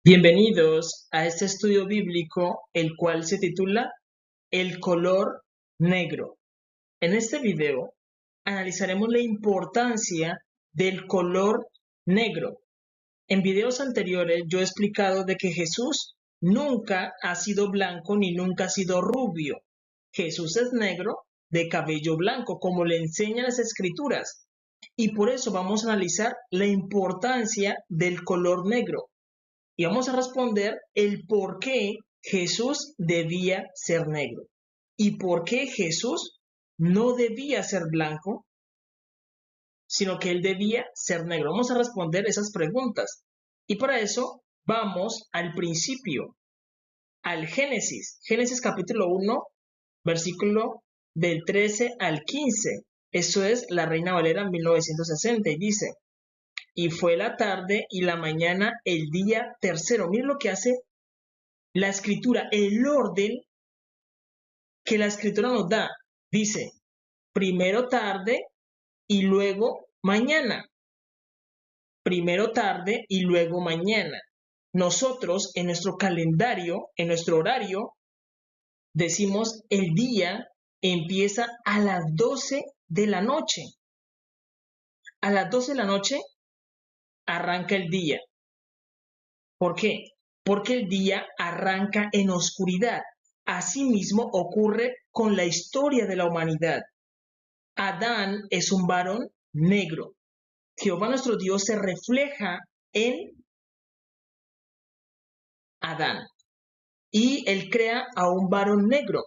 Bienvenidos a este estudio bíblico, el cual se titula El color negro. En este video analizaremos la importancia del color negro. En videos anteriores yo he explicado de que Jesús nunca ha sido blanco ni nunca ha sido rubio. Jesús es negro de cabello blanco, como le enseñan las escrituras. Y por eso vamos a analizar la importancia del color negro. Y vamos a responder el por qué Jesús debía ser negro y por qué Jesús no debía ser blanco, sino que él debía ser negro. Vamos a responder esas preguntas. Y para eso vamos al principio, al Génesis. Génesis capítulo 1, versículo del 13 al 15. Eso es la Reina Valera 1960 y dice: y fue la tarde y la mañana el día tercero. Miren lo que hace la escritura, el orden que la escritura nos da. Dice, primero tarde y luego mañana. Primero tarde y luego mañana. Nosotros en nuestro calendario, en nuestro horario, decimos el día empieza a las 12 de la noche. A las 12 de la noche arranca el día. ¿Por qué? Porque el día arranca en oscuridad. Asimismo ocurre con la historia de la humanidad. Adán es un varón negro. Jehová nuestro Dios se refleja en Adán y él crea a un varón negro.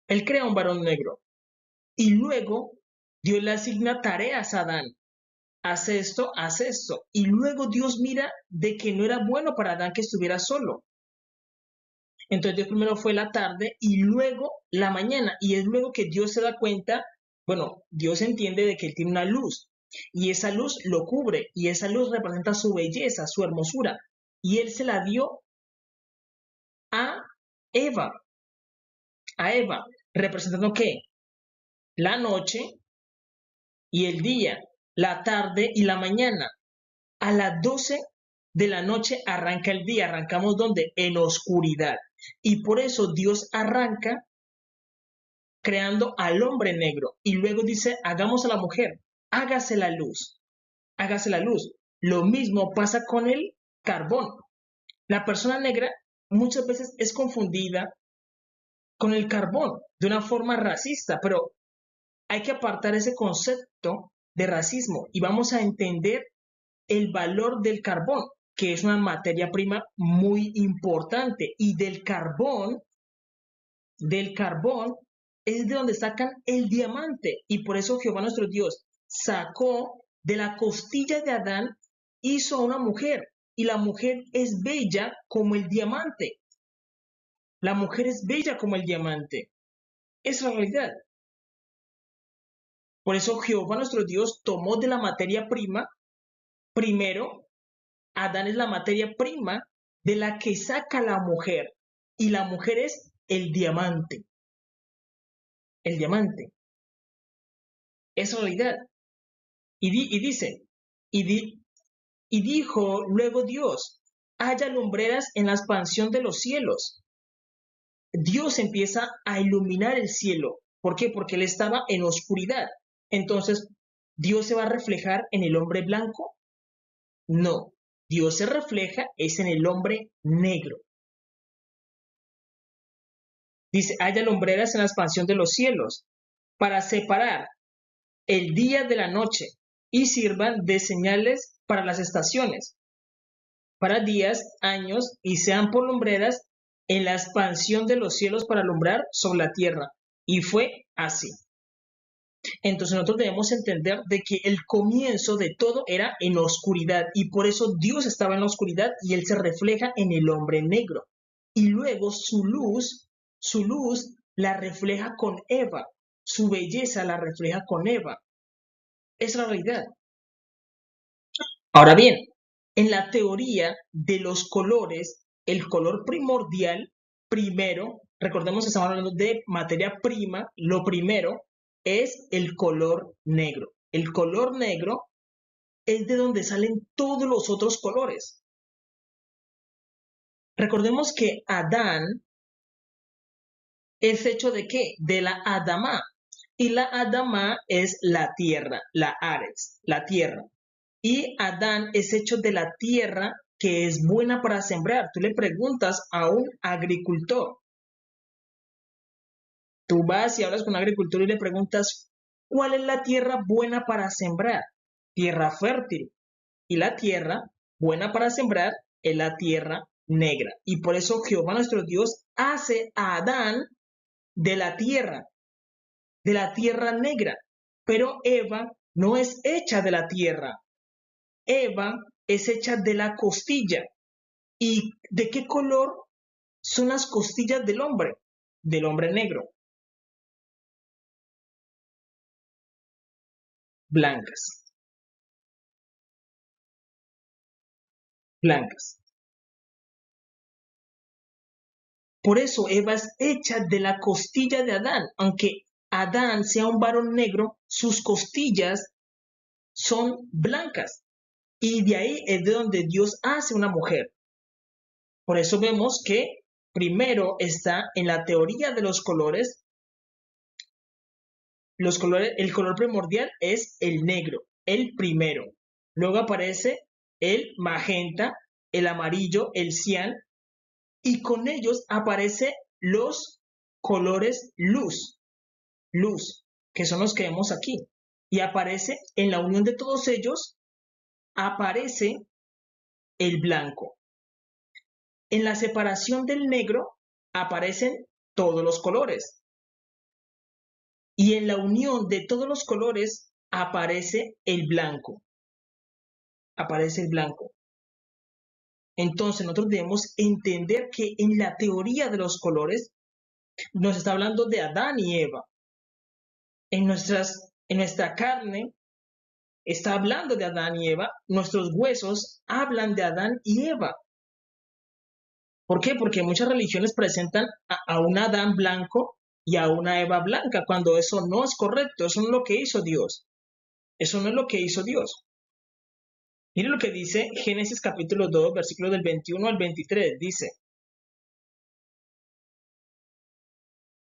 Él crea un varón negro y luego Dios le asigna tareas a Adán. Haz esto, haz esto. Y luego Dios mira de que no era bueno para Adán que estuviera solo. Entonces Dios primero fue la tarde y luego la mañana. Y es luego que Dios se da cuenta, bueno, Dios entiende de que él tiene una luz. Y esa luz lo cubre. Y esa luz representa su belleza, su hermosura. Y él se la dio a Eva. A Eva. ¿Representando qué? La noche y el día. La tarde y la mañana. A las 12 de la noche arranca el día. ¿Arrancamos dónde? En oscuridad. Y por eso Dios arranca creando al hombre negro. Y luego dice, hagamos a la mujer, hágase la luz, hágase la luz. Lo mismo pasa con el carbón. La persona negra muchas veces es confundida con el carbón de una forma racista, pero hay que apartar ese concepto de racismo y vamos a entender el valor del carbón, que es una materia prima muy importante. Y del carbón es de donde sacan el diamante. Y por eso Jehová nuestro Dios sacó de la costilla de Adán, hizo a una mujer. Y la mujer es bella como el diamante. La mujer es bella como el diamante. Es la realidad. Por eso Jehová nuestro Dios tomó de la materia prima. Primero, Adán es la materia prima de la que saca la mujer. Y la mujer es el diamante. El diamante. Es realidad. Y dice, y, di, y dijo luego Dios, haya lumbreras en la expansión de los cielos. Dios empieza a iluminar el cielo. ¿Por qué? Porque él estaba en oscuridad. Entonces, ¿Dios se va a reflejar en el hombre blanco? No. Dios se refleja es en el hombre negro. Dice, haya lumbreras en la expansión de los cielos para separar el día de la noche y sirvan de señales para las estaciones, para días, años, y sean por lumbreras en la expansión de los cielos para alumbrar sobre la tierra. Y fue así. Entonces nosotros debemos entender de que el comienzo de todo era en oscuridad y por eso Dios estaba en la oscuridad y él se refleja en el hombre negro. Y luego su luz la refleja con Eva, su belleza la refleja con Eva. Es la realidad. Ahora bien, en la teoría de los colores, el color primordial, primero, recordemos que estamos hablando de materia prima, lo primero es el color negro. El color negro es de donde salen todos los otros colores. Recordemos que Adán es hecho ¿de qué? De la Adamá. Y la Adamá es la tierra, la Ares, la tierra. Y Adán es hecho de la tierra que es buena para sembrar. Tú le preguntas a un agricultor. Tú vas y hablas con un agricultor y le preguntas, ¿cuál es la tierra buena para sembrar? Tierra fértil. Y la tierra buena para sembrar es la tierra negra. Y por eso Jehová nuestro Dios hace a Adán de la tierra negra. Pero Eva no es hecha de la tierra. Eva es hecha de la costilla. ¿Y de qué color son las costillas del hombre? Del hombre negro. Blancas. Blancas. Por eso Eva es hecha de la costilla de Adán. Aunque Adán sea un varón negro, sus costillas son blancas. Y de ahí es de donde Dios hace una mujer. Por eso vemos que primero está en la teoría de los colores, el color primordial es el negro, el primero. Luego aparece el magenta, el amarillo, el cian, y con ellos aparecen los colores luz, que son los que vemos aquí. Y aparece en la unión de todos ellos, aparece el blanco. En la separación del negro aparecen todos los colores. Y en la unión de todos los colores aparece el blanco. Aparece el blanco. Entonces nosotros debemos entender que en la teoría de los colores nos está hablando de Adán y Eva. En nuestra carne está hablando de Adán y Eva. Nuestros huesos hablan de Adán y Eva. ¿Por qué? Porque muchas religiones presentan a un Adán blanco y a una Eva blanca, cuando eso no es correcto. Eso no es lo que hizo Dios. Eso no es lo que hizo Dios. Mire lo que dice Génesis capítulo 2, versículos del 21 al 23. Dice,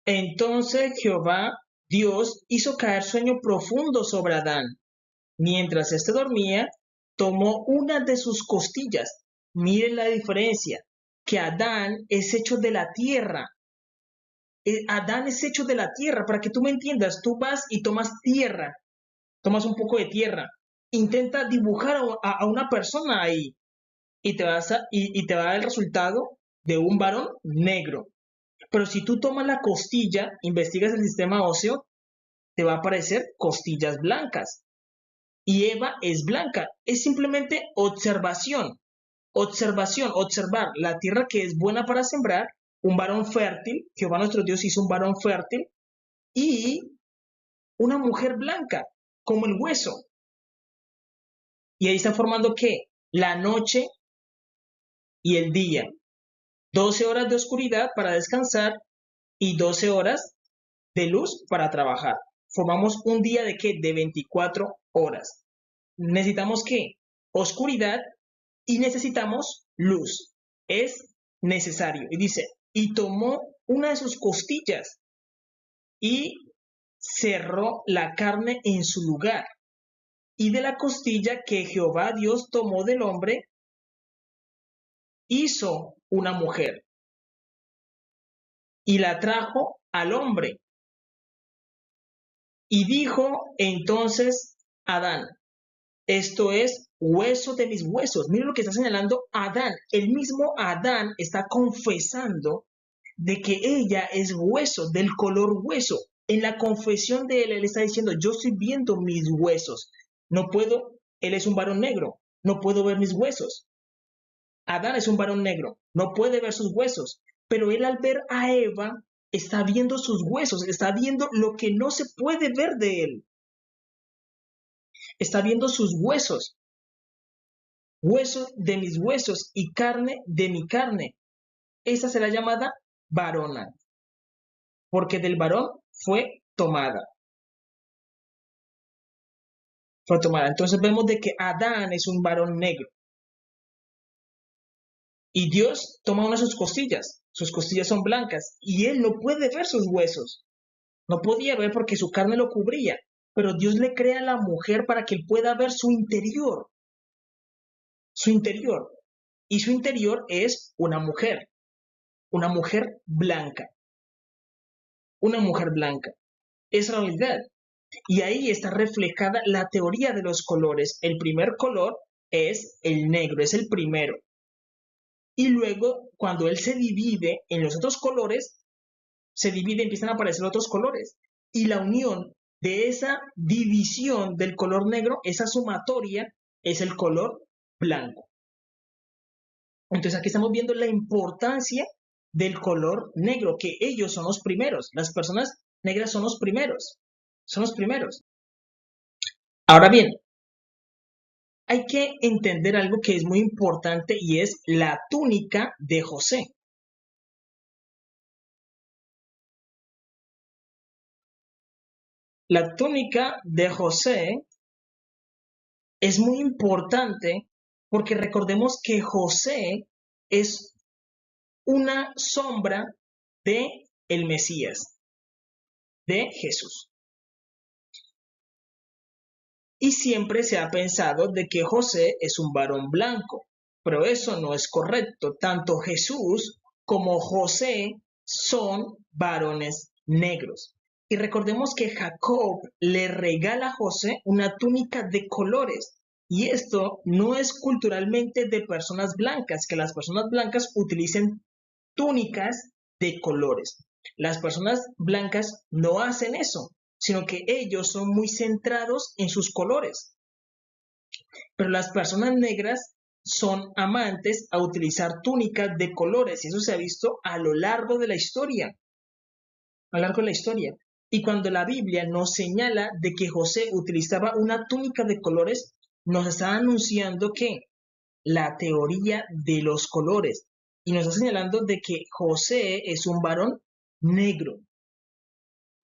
entonces Jehová Dios hizo caer sueño profundo sobre Adán. Mientras éste dormía, tomó una de sus costillas. Miren la diferencia, que Adán es hecho de la tierra. Adán es hecho de la tierra, para que tú me entiendas, tú vas y tomas tierra, tomas un poco de tierra, intenta dibujar a una persona ahí y te va a dar el resultado de un varón negro. Pero si tú tomas la costilla, investigas el sistema óseo, te va a aparecer costillas blancas. Y Eva es blanca. Es simplemente observación. Observar la tierra que es buena para sembrar, un varón fértil, Jehová nuestro Dios hizo un varón fértil, y una mujer blanca, como el hueso. Y ahí está formando ¿qué? La noche y el día. 12 horas de oscuridad para descansar y 12 horas de luz para trabajar. Formamos un día de ¿qué? De 24 horas. Necesitamos ¿qué? Oscuridad y necesitamos luz. Es necesario. Y dice, y tomó una de sus costillas y cerró la carne en su lugar. Y de la costilla que Jehová Dios tomó del hombre, hizo una mujer y la trajo al hombre. Y dijo entonces Adán, esto es hueso de mis huesos. Miren lo que está señalando Adán. El mismo Adán está confesando de que ella es hueso, del color hueso. En la confesión de él está diciendo, yo estoy viendo mis huesos. No puedo, él es un varón negro, no puedo ver mis huesos. Adán es un varón negro, no puede ver sus huesos. Pero él al ver a Eva, está viendo sus huesos, está viendo lo que no se puede ver de él. Está viendo sus huesos. Huesos de mis huesos y carne de mi carne. Esa será llamada varona, porque del varón fue tomada. Fue tomada. Entonces vemos de que Adán es un varón negro. Y Dios toma una de sus costillas son blancas, y él no puede ver sus huesos. No podía ver porque su carne lo cubría, pero Dios le crea a la mujer para que él pueda ver su interior, su interior. Y su interior es una mujer blanca, una mujer blanca. Es realidad. Y ahí está reflejada la teoría de los colores. El primer color es el negro, es el primero. Y luego, cuando él se divide en los otros colores, se divide, empiezan a aparecer otros colores. Y la unión de esa división del color negro, esa sumatoria, es el color blanco. Entonces aquí estamos viendo la importancia del color negro, que ellos son los primeros. Las personas negras son los primeros. Son los primeros. Ahora bien, hay que entender algo que es muy importante y es la túnica de José. La túnica de José es muy importante porque recordemos que José es una sombra de el Mesías, de Jesús. Y siempre se ha pensado de que José es un varón blanco, pero eso no es correcto. Tanto Jesús como José son varones negros. Y recordemos que Jacob le regala a José una túnica de colores. Y esto no es culturalmente de personas blancas, que las personas blancas utilicen túnicas de colores. Las personas blancas no hacen eso, sino que ellos son muy centrados en sus colores. Pero las personas negras son amantes a utilizar túnicas de colores y eso se ha visto a lo largo de la historia, a lo largo de la historia. Y cuando la Biblia nos señala de que José utilizaba una túnica de colores, nos está anunciando que la teoría de los colores y nos está señalando de que José es un varón negro.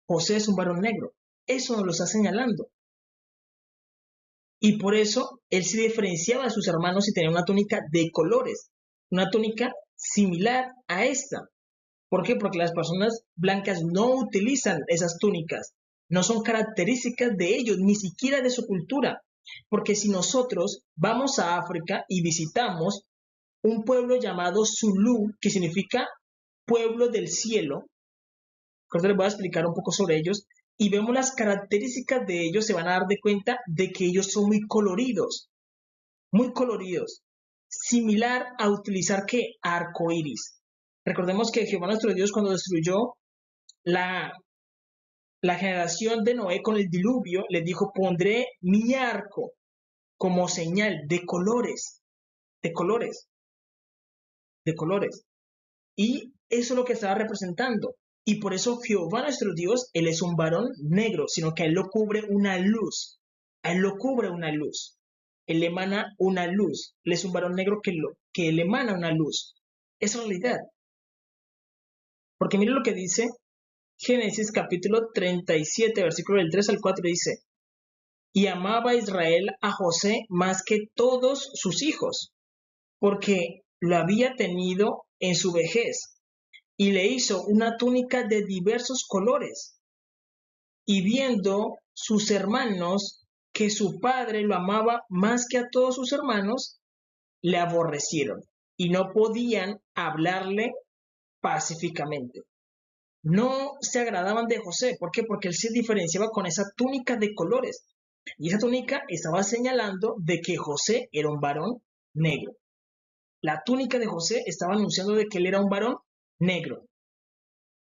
José es un varón negro. Eso nos lo está señalando. Y por eso él se diferenciaba de sus hermanos y tenía una túnica de colores, una túnica similar a esta. ¿Por qué? Porque las personas blancas no utilizan esas túnicas, no son características de ellos, ni siquiera de su cultura. Porque si nosotros vamos a África y visitamos un pueblo llamado Zulu, que significa pueblo del cielo, ahorita les voy a explicar un poco sobre ellos, y vemos las características de ellos, se van a dar de cuenta de que ellos son muy coloridos, similar a utilizar ¿qué? Arco iris. Recordemos que Jehová nuestro Dios cuando destruyó la, la generación de Noé con el diluvio, les dijo, pondré mi arco como señal de colores, de colores, de colores. Y eso es lo que estaba representando. Y por eso Jehová nuestro Dios, él es un varón negro, sino que a él lo cubre una luz. A él lo cubre una luz. Él emana una luz. Él es un varón negro que él emana una luz. Es realidad. Porque mire lo que dice Génesis capítulo 37, versículo del 3 al 4 dice, y amaba a Israel a José más que todos sus hijos, porque lo había tenido en su vejez y le hizo una túnica de diversos colores. Y viendo sus hermanos que su padre lo amaba más que a todos sus hermanos, le aborrecieron y no podían hablarle pacíficamente. No se agradaban de José. ¿Por qué? Porque él se diferenciaba con esa túnica de colores. Y esa túnica estaba señalando de que José era un varón negro. La túnica de José estaba anunciando de que él era un varón negro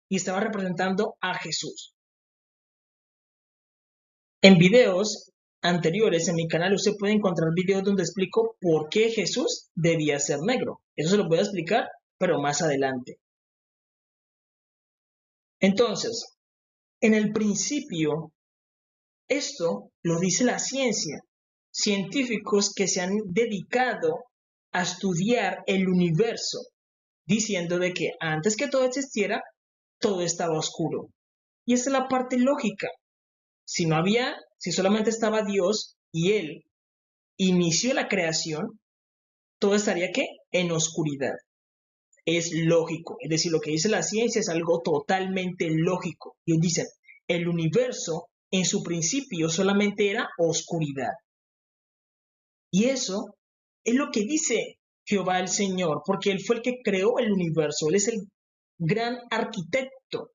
y estaba representando a Jesús. En videos anteriores en mi canal usted puede encontrar videos donde explico por qué Jesús debía ser negro. Eso se lo voy a explicar, pero más adelante. Entonces, en el principio, esto lo dice la ciencia. Científicos que se han dedicado a estudiar el universo, diciendo de que antes que todo existiera, todo estaba oscuro. Y esa es la parte lógica. Si solamente estaba Dios y Él inició la creación, todo estaría ¿qué? En oscuridad. es lógico. Es decir, lo que dice la ciencia es algo totalmente lógico. Y dicen, el universo en su principio solamente era oscuridad. Y eso es lo que dice Jehová el Señor, porque Él fue el que creó el universo. Él es el gran arquitecto.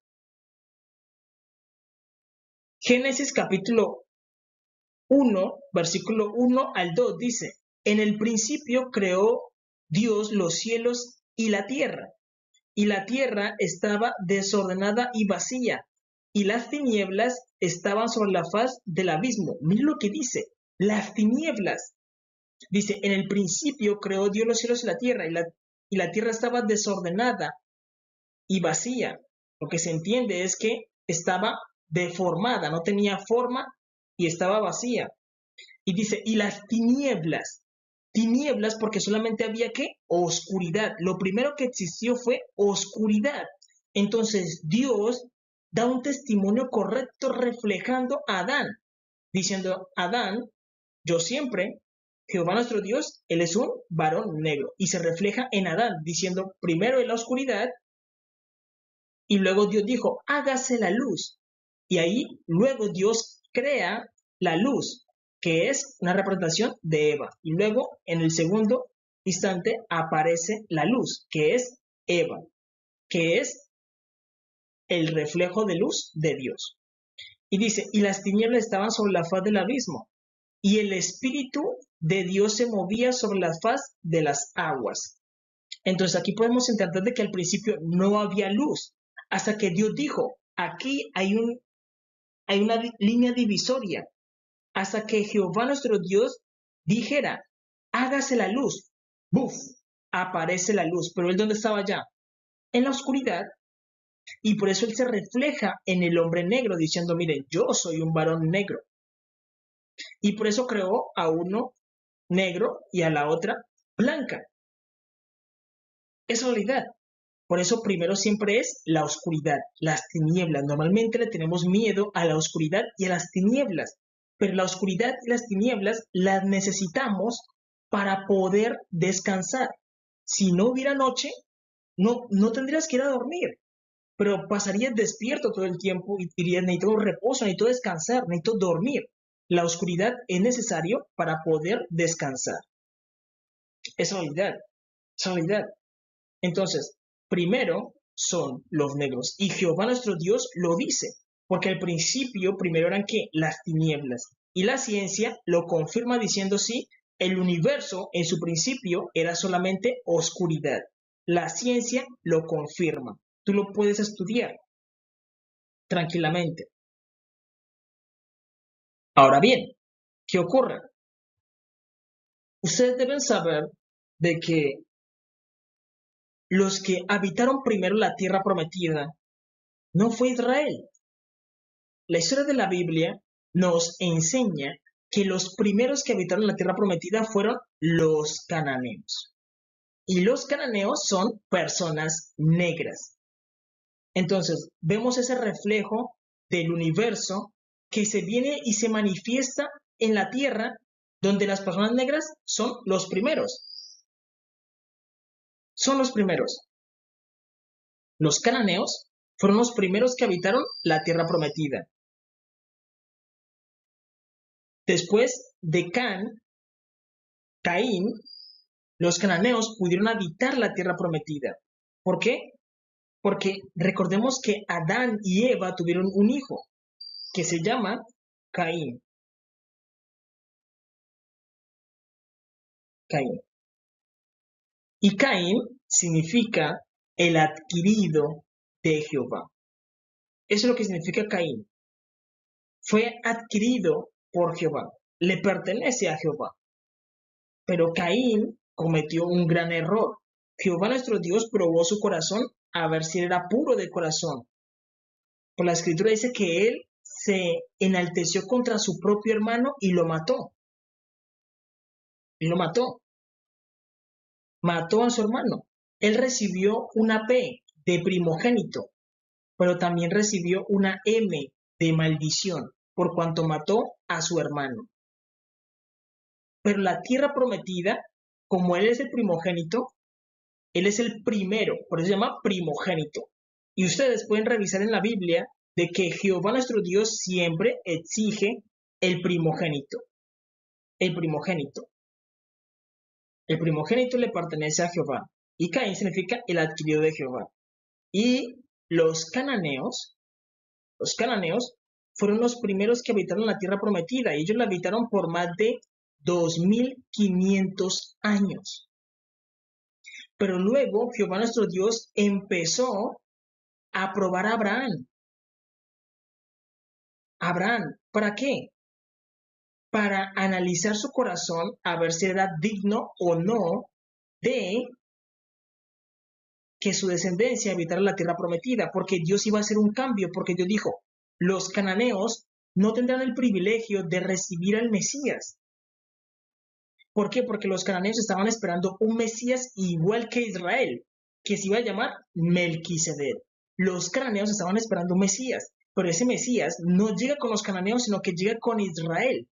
Génesis capítulo 1, versículo 1 al 2 dice, en el principio creó Dios los cielos y la tierra estaba desordenada y vacía, y las tinieblas estaban sobre la faz del abismo. Mira lo que dice, las tinieblas. Dice, en el principio creó Dios los cielos y la tierra estaba desordenada y vacía. Lo que se entiende es que estaba deformada, no tenía forma y estaba vacía. Y dice, y las tinieblas porque solamente había ¿qué? Oscuridad. Lo primero que existió fue oscuridad. Entonces Dios da un testimonio correcto reflejando a Adán, diciendo, Adán, yo siempre, Jehová nuestro Dios, Él es un varón negro. Y se refleja en Adán, diciendo, primero en la oscuridad, y luego Dios dijo, hágase la luz. Y ahí luego Dios crea la luz, que es una representación de Eva. Y luego en el segundo instante aparece la luz, que es Eva, que es el reflejo de luz de Dios. Y dice, y las tinieblas estaban sobre la faz del abismo, y el Espíritu de Dios se movía sobre la faz de las aguas. Entonces aquí podemos entender de que al principio no había luz, hasta que Dios dijo, aquí hay una línea divisoria, hasta que Jehová nuestro Dios dijera, hágase la luz. ¡Buf! Aparece la luz. Pero él, ¿dónde estaba ya? En la oscuridad. Y por eso él se refleja en el hombre negro, diciendo, miren, yo soy un varón negro. Y por eso creó a uno negro y a la otra blanca. Es realidad. Por eso primero siempre es la oscuridad, las tinieblas. Normalmente le tenemos miedo a la oscuridad y a las tinieblas, pero la oscuridad y las tinieblas las necesitamos para poder descansar. Si no hubiera noche, no tendrías que ir a dormir, pero pasarías despierto todo el tiempo y dirías, necesito reposo, necesito descansar, necesito dormir. La oscuridad es necesario para poder descansar. Es realidad, es realidad. Entonces, primero son los negros. Y Jehová nuestro Dios lo dice, porque al principio primero eran que las tinieblas. Y la ciencia lo confirma diciendo sí, el universo en su principio era solamente oscuridad. La ciencia lo confirma. Tú lo puedes estudiar tranquilamente. Ahora bien, ¿qué ocurre? Ustedes deben saber de que los que habitaron primero la tierra prometida no fue Israel. La historia de la Biblia nos enseña que los primeros que habitaron la tierra prometida fueron los cananeos. Y los cananeos son personas negras. Entonces, vemos ese reflejo del universo que se viene y se manifiesta en la tierra, donde las personas negras son los primeros. Son los primeros. Los cananeos fueron los primeros que habitaron la tierra prometida. Después de Caín, los cananeos pudieron habitar la tierra prometida. ¿Por qué? Porque recordemos que Adán y Eva tuvieron un hijo que se llama Caín. Caín. Y Caín significa el adquirido de Jehová. Eso es lo que significa Caín. Fue adquirido por Jehová. Le pertenece a Jehová. Pero Caín cometió un gran error. Jehová nuestro Dios probó su corazón a ver si era puro de corazón. Por la escritura dice que él se enalteció contra su propio hermano y lo mató. Y lo mató. Mató a su hermano. Él recibió una P de primogénito, pero también recibió una M de maldición por cuanto mató a su hermano. Pero la tierra prometida, como él es el primogénito, Él es el primero, por eso se llama primogénito. Y ustedes pueden revisar en la Biblia de que Jehová nuestro Dios siempre exige el primogénito. El primogénito. El primogénito le pertenece a Jehová. Y Caín significa el adquirido de Jehová. Y los cananeos fueron los primeros que habitaron la tierra prometida. Y ellos la habitaron por más de 2500 años. Pero luego Jehová nuestro Dios empezó a probar a Abraham. Abraham, ¿para qué? Para analizar su corazón a ver si era digno o no de que su descendencia habitara la tierra prometida, porque Dios iba a hacer un cambio, porque Dios dijo, los cananeos no tendrán el privilegio de recibir al Mesías. ¿Por qué? Porque los cananeos estaban esperando un Mesías igual que Israel, que se iba a llamar Melquisedec. Los cananeos estaban esperando un Mesías, pero ese Mesías no llega con los cananeos, sino que llega con Israel.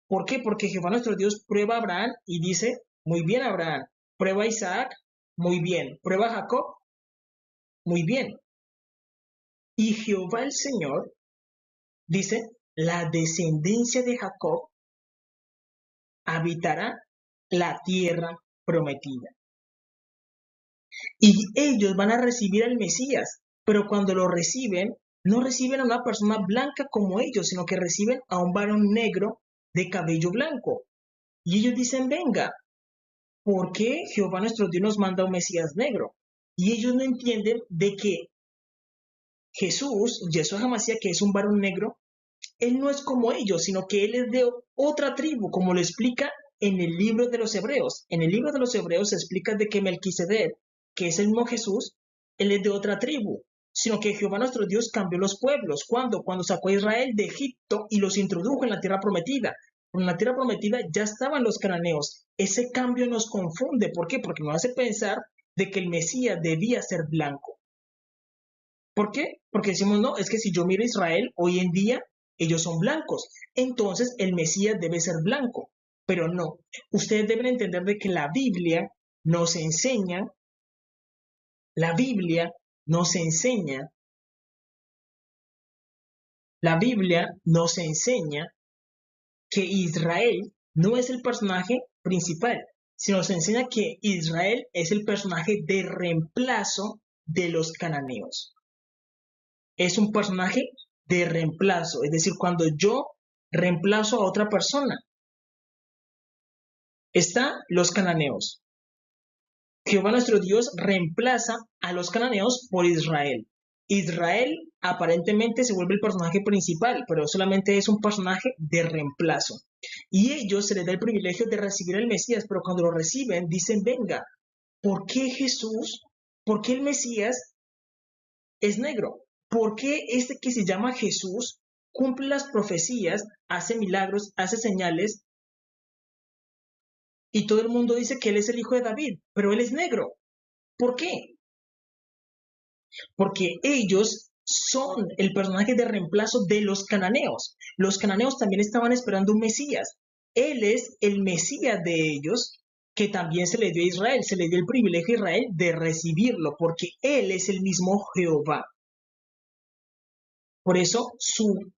¿Por qué? Porque Jehová nuestro Dios prueba a Abraham y dice, muy bien Abraham, prueba a Isaac, muy bien, prueba a Jacob, muy bien. Y Jehová el Señor dice, la descendencia de Jacob habitará la tierra prometida. Y ellos van a recibir al Mesías, pero cuando lo reciben, no reciben a una persona blanca como ellos, sino que reciben a un varón negro de cabello blanco. Y ellos dicen, venga, ¿por qué Jehová nuestro Dios nos manda un Mesías negro? Y ellos no entienden de que Jesús, Yeshua HaMashiach, que es un varón negro, él no es como ellos, sino que él es de otra tribu, como lo explica en el libro de los Hebreos. En el libro de los Hebreos se explica de que Melquisedec, que es el mismo Jesús, él es de otra tribu, sino que Jehová nuestro Dios cambió los pueblos. ¿Cuándo? Cuando sacó a Israel de Egipto y los introdujo en la tierra prometida. En la tierra prometida ya estaban los cananeos. Ese cambio nos confunde. ¿Por qué? Porque nos hace pensar de que el Mesías debía ser blanco. ¿Por qué? Porque decimos, no, es que si yo miro a Israel, hoy en día ellos son blancos. Entonces el Mesías debe ser blanco. Pero no, ustedes deben entender de que la Biblia nos enseña, la Biblia nos enseña, la Biblia nos enseña que Israel no es el personaje principal, sino nos enseña que Israel es el personaje de reemplazo de los cananeos. Es un personaje de reemplazo, es decir, cuando yo reemplazo a otra persona. Están los cananeos. Jehová nuestro Dios reemplaza a los cananeos por Israel. Israel aparentemente se vuelve el personaje principal, pero solamente es un personaje de reemplazo. Y ellos se les da el privilegio de recibir al Mesías, pero cuando lo reciben dicen, venga, ¿por qué Jesús, por qué el Mesías es negro? ¿Por qué este que se llama Jesús cumple las profecías, hace milagros, hace señales? Y todo el mundo dice que él es el hijo de David, pero él es negro. ¿Por qué? Porque ellos son el personaje de reemplazo de los cananeos. Los cananeos también estaban esperando un Mesías. Él es el Mesías de ellos, que también se le dio a Israel. Se le dio el privilegio a Israel de recibirlo, porque él es el mismo Jehová. Por eso su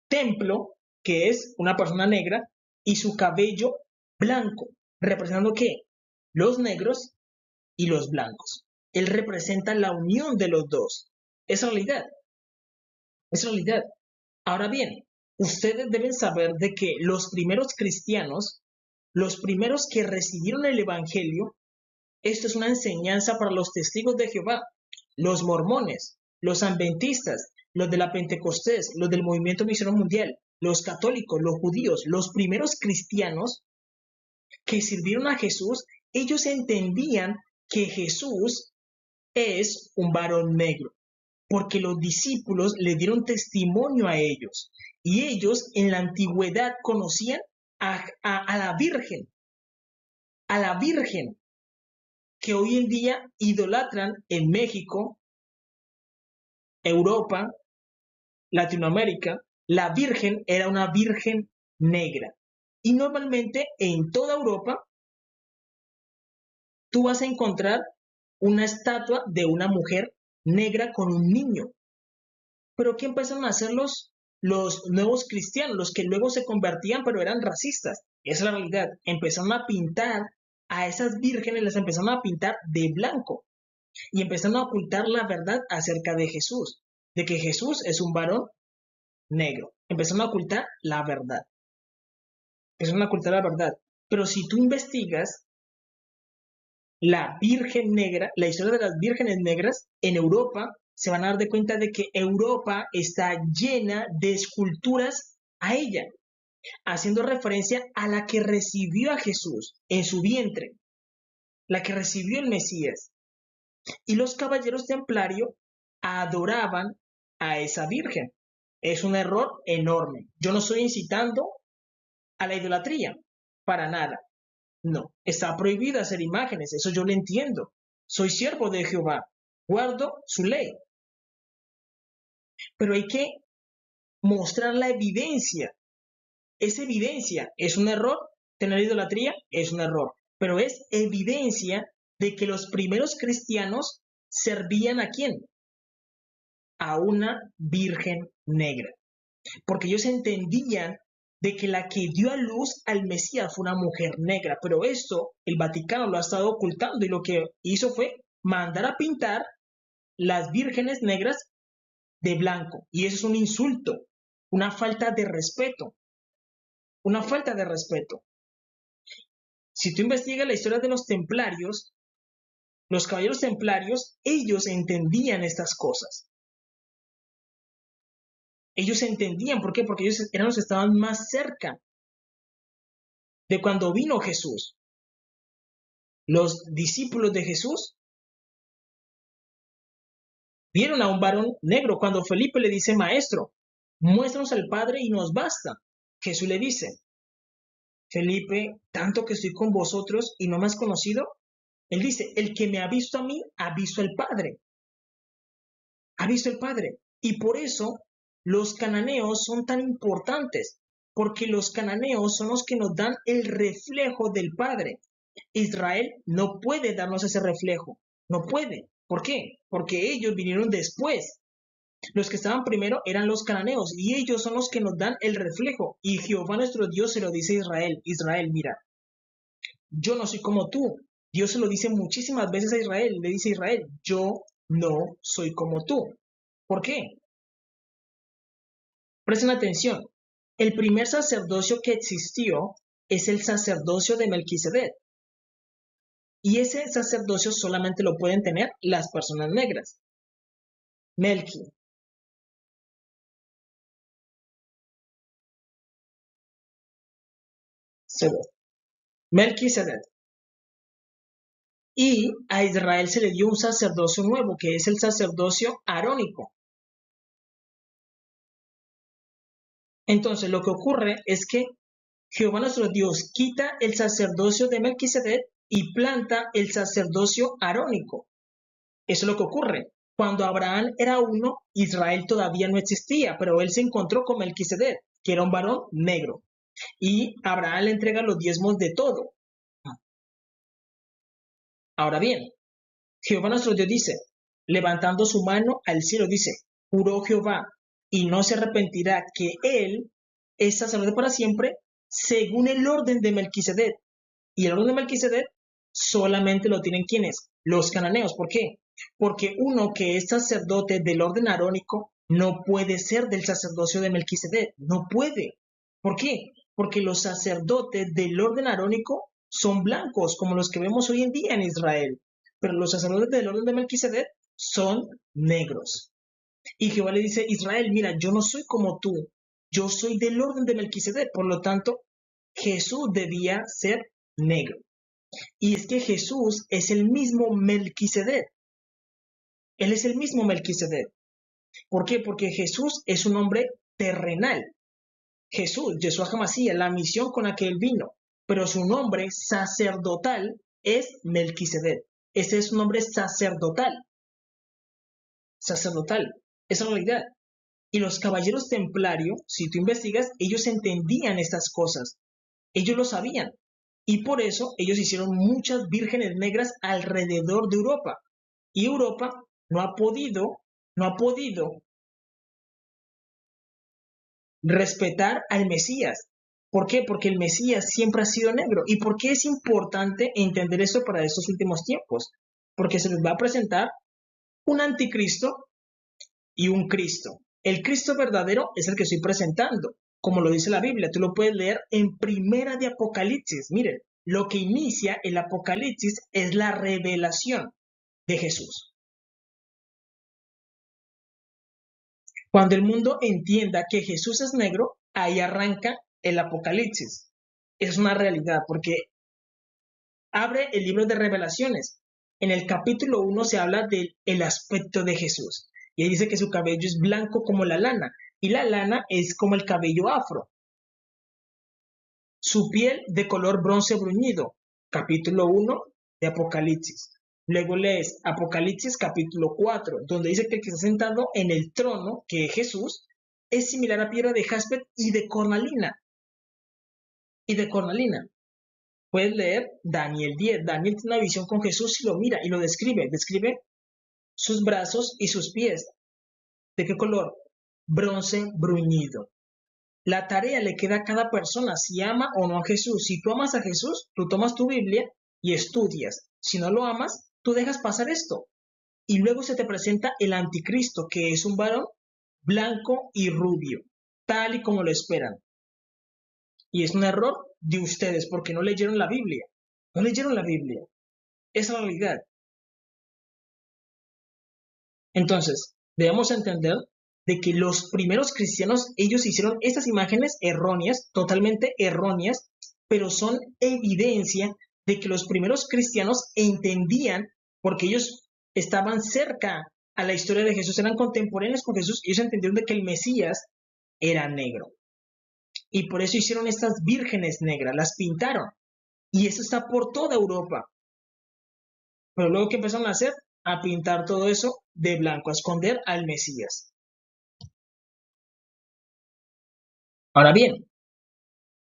templo, que es una persona negra, y su cabello blanco, representando ¿qué? Los negros y los blancos. Él representa la unión de los dos. Es realidad. Es realidad. Ahora bien, ustedes deben saber de que los primeros cristianos, los primeros que recibieron el Evangelio, esto es una enseñanza para los testigos de Jehová, los mormones, los adventistas, los de la Pentecostés, los del movimiento misionero mundial, los católicos, los judíos, los primeros cristianos que sirvieron a Jesús, ellos entendían que Jesús es un varón negro, porque los discípulos le dieron testimonio a ellos, y ellos en la antigüedad conocían a la Virgen, que hoy en día idolatran en México, Europa, Latinoamérica. La Virgen era una virgen negra. Y normalmente en toda Europa tú vas a encontrar una estatua de una mujer negra con un niño. Pero ¿qué empezaron a hacer los nuevos cristianos, los que luego se convertían pero eran racistas? Esa es la realidad. Empezaron a pintar a esas vírgenes, las empezaron a pintar de blanco y empezaron a ocultar la verdad acerca de Jesús, de que Jesús es un varón negro. Empezaron a ocultar la verdad. Empezaron a ocultar la verdad. Pero si tú investigas la Virgen Negra, la historia de las vírgenes negras en Europa, se van a dar de cuenta de que Europa está llena de esculturas a ella, haciendo referencia a la que recibió a Jesús en su vientre, la que recibió el Mesías. Y los caballeros templarios adoraban a esa virgen. Es un error enorme. Yo no estoy incitando a la idolatría, para nada. No, está prohibido hacer imágenes, eso yo lo entiendo. Soy siervo de Jehová, guardo su ley. Pero hay que mostrar la evidencia. Esa evidencia es un error. Tener idolatría es un error. Pero es evidencia de que los primeros cristianos servían ¿a quién? A una virgen negra. Porque ellos entendían de que la que dio a luz al Mesías fue una mujer negra, pero esto el Vaticano lo ha estado ocultando y lo que hizo fue mandar a pintar las vírgenes negras de blanco, y eso es un insulto, una falta de respeto, una falta de respeto. Si tú investigas la historia de los templarios, los caballeros templarios, ellos entendían estas cosas. Ellos entendían, ¿por qué? Porque ellos eran los que estaban más cerca de cuando vino Jesús. Los discípulos de Jesús vieron a un varón negro. Cuando Felipe le dice, maestro, muéstranos al Padre y nos basta. Jesús le dice, Felipe, tanto que estoy con vosotros y no me has conocido. Él dice, el que me ha visto a mí, ha visto al Padre. Ha visto al Padre. Y por eso los cananeos son tan importantes, porque los cananeos son los que nos dan el reflejo del Padre. Israel no puede darnos ese reflejo, no puede. ¿Por qué? Porque ellos vinieron después. Los que estaban primero eran los cananeos y ellos son los que nos dan el reflejo. Y Jehová nuestro Dios se lo dice a Israel. Israel, mira, yo no soy como tú. Dios se lo dice muchísimas veces a Israel. Le dice a Israel, yo no soy como tú. ¿Por qué? Presten atención. El primer sacerdocio que existió es el sacerdocio de Melquisedec. Y ese sacerdocio solamente lo pueden tener las personas negras. Melquisedec. Melquisedec. Y a Israel se le dio un sacerdocio nuevo, que es el sacerdocio arónico. Entonces, lo que ocurre es que Jehová nuestro Dios quita el sacerdocio de Melquisedec y planta el sacerdocio arónico. Eso es lo que ocurre. Cuando Abraham era uno, Israel todavía no existía, pero él se encontró con Melquisedec, que era un varón negro. Y Abraham le entrega los diezmos de todo. Ahora bien, Jehová nuestro Dios dice, levantando su mano al cielo, dice, juró Jehová, y no se arrepentirá que él es sacerdote para siempre, según el orden de Melquisedec. Y el orden de Melquisedec solamente lo tienen ¿quiénes? Los cananeos. ¿Por qué? Porque uno que es sacerdote del orden arónico no puede ser del sacerdocio de Melquisedec. No puede. ¿Por qué? Porque los sacerdotes del orden arónico son blancos, como los que vemos hoy en día en Israel. Pero los sacerdotes del orden de Melquisedec son negros. Y Jehová le dice, Israel, mira, yo no soy como tú. Yo soy del orden de Melquisedec. Por lo tanto, Jesús debía ser negro. Y es que Jesús es el mismo Melquisedec. Él es el mismo Melquisedec. ¿Por qué? Porque Jesús es un hombre terrenal. Jesús, Yeshua HaMashiach, la misión con la que él vino. Pero su nombre sacerdotal es Melquisedec. Ese es un nombre sacerdotal. Sacerdotal. Esa es la realidad. Y los caballeros templarios, si tú investigas, ellos entendían estas cosas. Ellos lo sabían. Y por eso ellos hicieron muchas vírgenes negras alrededor de Europa. Y Europa no ha podido respetar al Mesías. ¿Por qué? Porque el Mesías siempre ha sido negro. ¿Y por qué es importante entender esto para estos últimos tiempos? Porque se les va a presentar un anticristo y un Cristo. El Cristo verdadero es el que estoy presentando, como lo dice la Biblia. Tú lo puedes leer en Primera de Apocalipsis. Miren, lo que inicia el Apocalipsis es la revelación de Jesús. Cuando el mundo entienda que Jesús es negro, ahí arranca el Apocalipsis. Es una realidad, porque abre el libro de Revelaciones. En el capítulo 1 se habla del aspecto de Jesús. Y ahí dice que su cabello es blanco como la lana. Y la lana es como el cabello afro. Su piel de color bronce bruñido. Capítulo 1 de Apocalipsis. Luego lees Apocalipsis capítulo 4, donde dice que el que está sentado en el trono, que es Jesús, es similar a piedra de jaspe y de cornalina. Puedes leer Daniel 10. Daniel tiene una visión con Jesús y lo mira y lo describe. Describe sus brazos y sus pies. ¿De qué color? Bronce bruñido. La tarea le queda a cada persona, si ama o no a Jesús. Si tú amas a Jesús, tú tomas tu Biblia y estudias. Si no lo amas, tú dejas pasar esto. Y luego se te presenta el anticristo, que es un varón blanco y rubio, tal y como lo esperan. Y es un error de ustedes porque no leyeron la Biblia. No leyeron la Biblia. Esa es la realidad. Entonces, debemos entender de que los primeros cristianos, ellos hicieron estas imágenes erróneas, totalmente erróneas, pero son evidencia de que los primeros cristianos entendían, porque ellos estaban cerca a la historia de Jesús, eran contemporáneos con Jesús, ellos entendieron de que el Mesías era negro. Y por eso hicieron estas vírgenes negras, las pintaron. Y eso está por toda Europa. Pero luego que empezaron a hacer, a pintar todo eso de blanco, a esconder al Mesías. Ahora bien,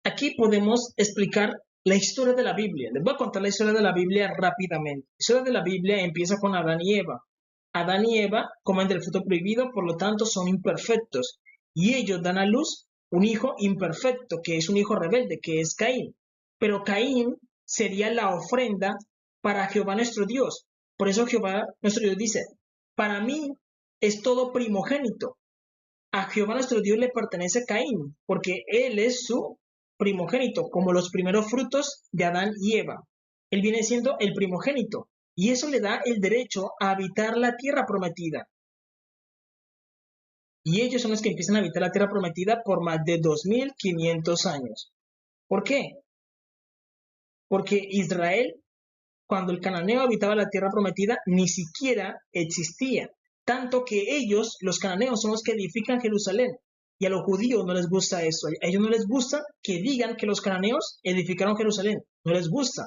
aquí podemos explicar la historia de la Biblia. Les voy a contar la historia de la Biblia rápidamente. La historia de la Biblia empieza con Adán y Eva. Adán y Eva comen del fruto prohibido, por lo tanto son imperfectos. Y ellos dan a luz un hijo imperfecto, que es un hijo rebelde, que es Caín. Pero Caín sería la ofrenda para Jehová nuestro Dios. Por eso Jehová nuestro Dios dice, para mí es todo primogénito. A Jehová nuestro Dios le pertenece Caín, porque él es su primogénito, como los primeros frutos de Adán y Eva. Él viene siendo el primogénito, y eso le da el derecho a habitar la tierra prometida. Y ellos son los que empiezan a habitar la tierra prometida por más de 2500 años. ¿Por qué? Porque Israel, cuando el cananeo habitaba la tierra prometida, ni siquiera existía. Tanto que ellos, los cananeos, son los que edifican Jerusalén. Y a los judíos no les gusta eso. A ellos no les gusta que digan que los cananeos edificaron Jerusalén. No les gusta.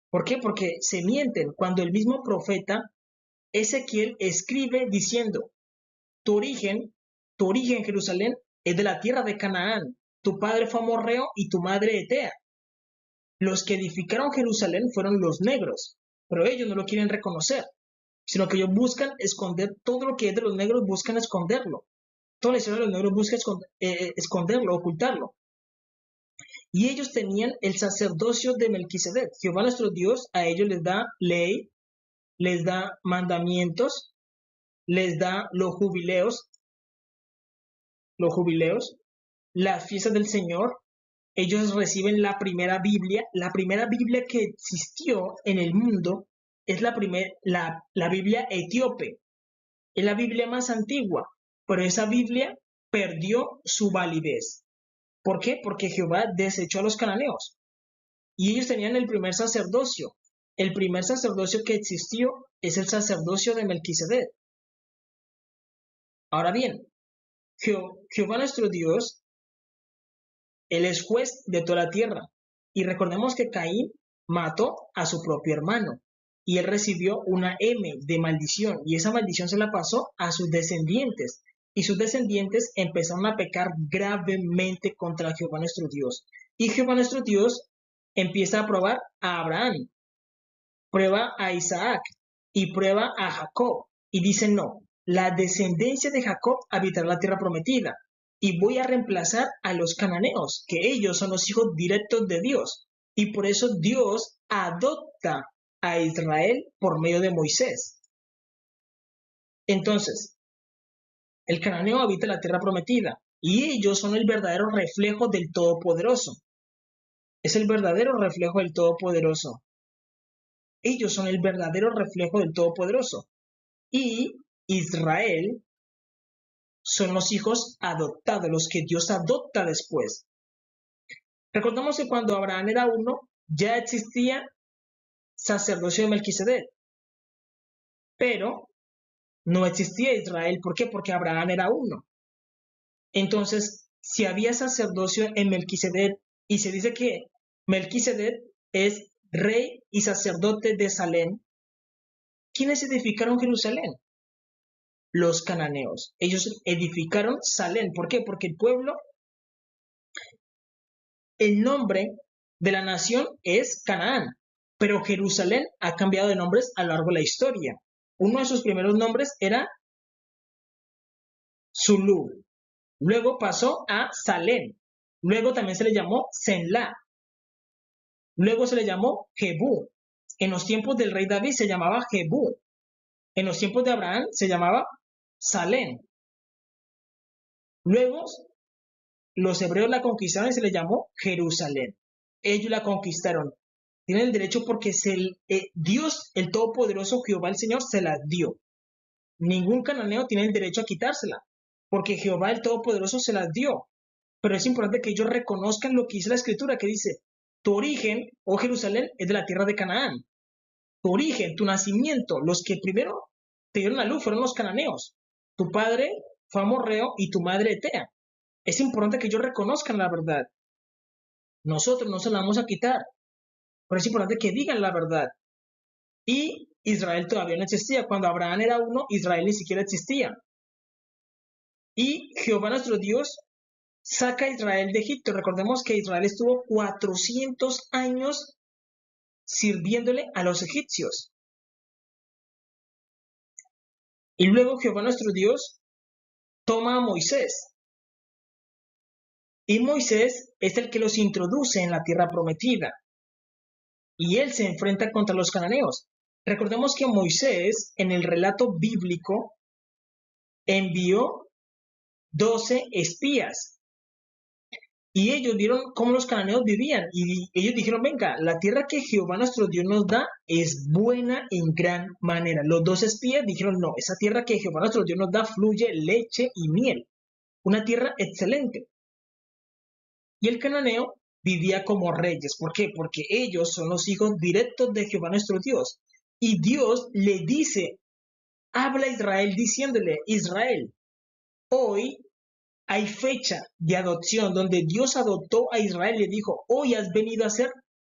¿Por qué? Porque se mienten cuando el mismo profeta Ezequiel escribe diciendo, tu origen, Jerusalén, es de la tierra de Canaán. Tu padre fue amorreo y tu madre etea. Los que edificaron Jerusalén fueron los negros, pero ellos no lo quieren reconocer, sino que ellos buscan esconder todo lo que es de los negros, buscan esconderlo. Toda la historia de los negros busca esconderlo, ocultarlo. Y ellos tenían el sacerdocio de Melquisedec. Jehová nuestro Dios a ellos les da ley, les da mandamientos, les da los jubileos, las fiestas del Señor. Ellos reciben la primera Biblia que existió en el mundo es la Biblia etíope, es la Biblia más antigua, pero esa Biblia perdió su validez. ¿Por qué? Porque Jehová desechó a los cananeos y ellos tenían el primer sacerdocio. El primer sacerdocio que existió es el sacerdocio de Melquisedec. Ahora bien, Jehová nuestro Dios, Él es juez de toda la tierra. Y recordemos que Caín mató a su propio hermano y él recibió una M de maldición y esa maldición se la pasó a sus descendientes y sus descendientes empezaron a pecar gravemente contra Jehová nuestro Dios. Y Jehová nuestro Dios empieza a probar a Abraham, prueba a Isaac y prueba a Jacob y dice, no, la descendencia de Jacob habitará la tierra prometida y voy a reemplazar a los cananeos, que ellos son los hijos directos de Dios. Y por eso Dios adopta a Israel por medio de Moisés. Entonces, el cananeo habita la tierra prometida y ellos son el verdadero reflejo del Todopoderoso. Es el verdadero reflejo del Todopoderoso. Ellos son el verdadero reflejo del Todopoderoso. Y Israel son los hijos adoptados, los que Dios adopta después. Recordamos que cuando Abraham era uno, ya existía sacerdocio de Melquisedec, pero no existía Israel. ¿Por qué? Porque Abraham era uno. Entonces, si había sacerdocio en Melquisedec, y se dice que Melquisedec es rey y sacerdote de Salem, ¿quiénes edificaron Jerusalén? Los cananeos. Ellos edificaron Salem. ¿Por qué? Porque el pueblo, el nombre de la nación es Canaán, pero Jerusalén ha cambiado de nombres a lo largo de la historia. Uno de sus primeros nombres era Zulú, luego pasó a Salem, luego también se le llamó Senlá, luego se le llamó Jebú. En los tiempos del rey David se llamaba Jebú. En los tiempos de Abraham se llamaba Salem. Luego los hebreos la conquistaron y se le llamó Jerusalén. Ellos la conquistaron. Tienen el derecho porque Dios, el Todopoderoso, Jehová el Señor, se las dio. Ningún cananeo tiene el derecho a quitársela, porque Jehová el Todopoderoso se las dio. Pero es importante que ellos reconozcan lo que dice la Escritura, que dice, tu origen, oh Jerusalén, es de la tierra de Canaán. Tu origen, tu nacimiento, los que primero te dieron la luz fueron los cananeos. Tu padre fue amorreo y tu madre etea. Es importante que ellos reconozcan la verdad. Nosotros no se la vamos a quitar, pero es importante que digan la verdad. Y Israel todavía no existía. Cuando Abraham era uno, Israel ni siquiera existía. Y Jehová nuestro Dios saca a Israel de Egipto. Recordemos que Israel estuvo 400 años sirviéndole a los egipcios. Y luego Jehová nuestro Dios toma a Moisés. Y Moisés es el que los introduce en la tierra prometida. Y él se enfrenta contra los cananeos. Recordemos que Moisés, en el relato bíblico, envió 12 espías. Y ellos vieron cómo los cananeos vivían. Y ellos dijeron, venga, la tierra que Jehová nuestro Dios nos da es buena en gran manera. Los 12 espías dijeron, no, esa tierra que Jehová nuestro Dios nos da fluye leche y miel. Una tierra excelente. Y el cananeo vivía como reyes. ¿Por qué? Porque ellos son los hijos directos de Jehová nuestro Dios. Y Dios le dice, habla a Israel diciéndole, Israel, hoy hay fecha de adopción donde Dios adoptó a Israel y le dijo, hoy has venido a ser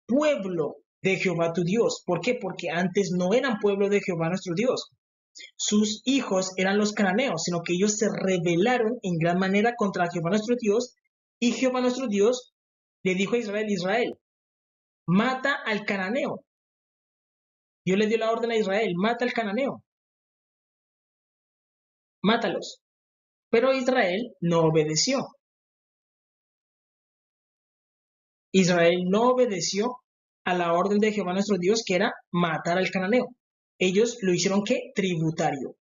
pueblo de Jehová tu Dios. ¿Por qué? Porque antes no eran pueblo de Jehová nuestro Dios. Sus hijos eran los cananeos, sino que ellos se rebelaron en gran manera contra Jehová nuestro Dios. Y Jehová nuestro Dios le dijo a Israel, Israel, mata al cananeo. Dios le dio la orden a Israel, mata al cananeo. Mátalos. Pero Israel no obedeció. Israel no obedeció a la orden de Jehová nuestro Dios, que era matar al cananeo. Ellos lo hicieron ¿qué? Tributario.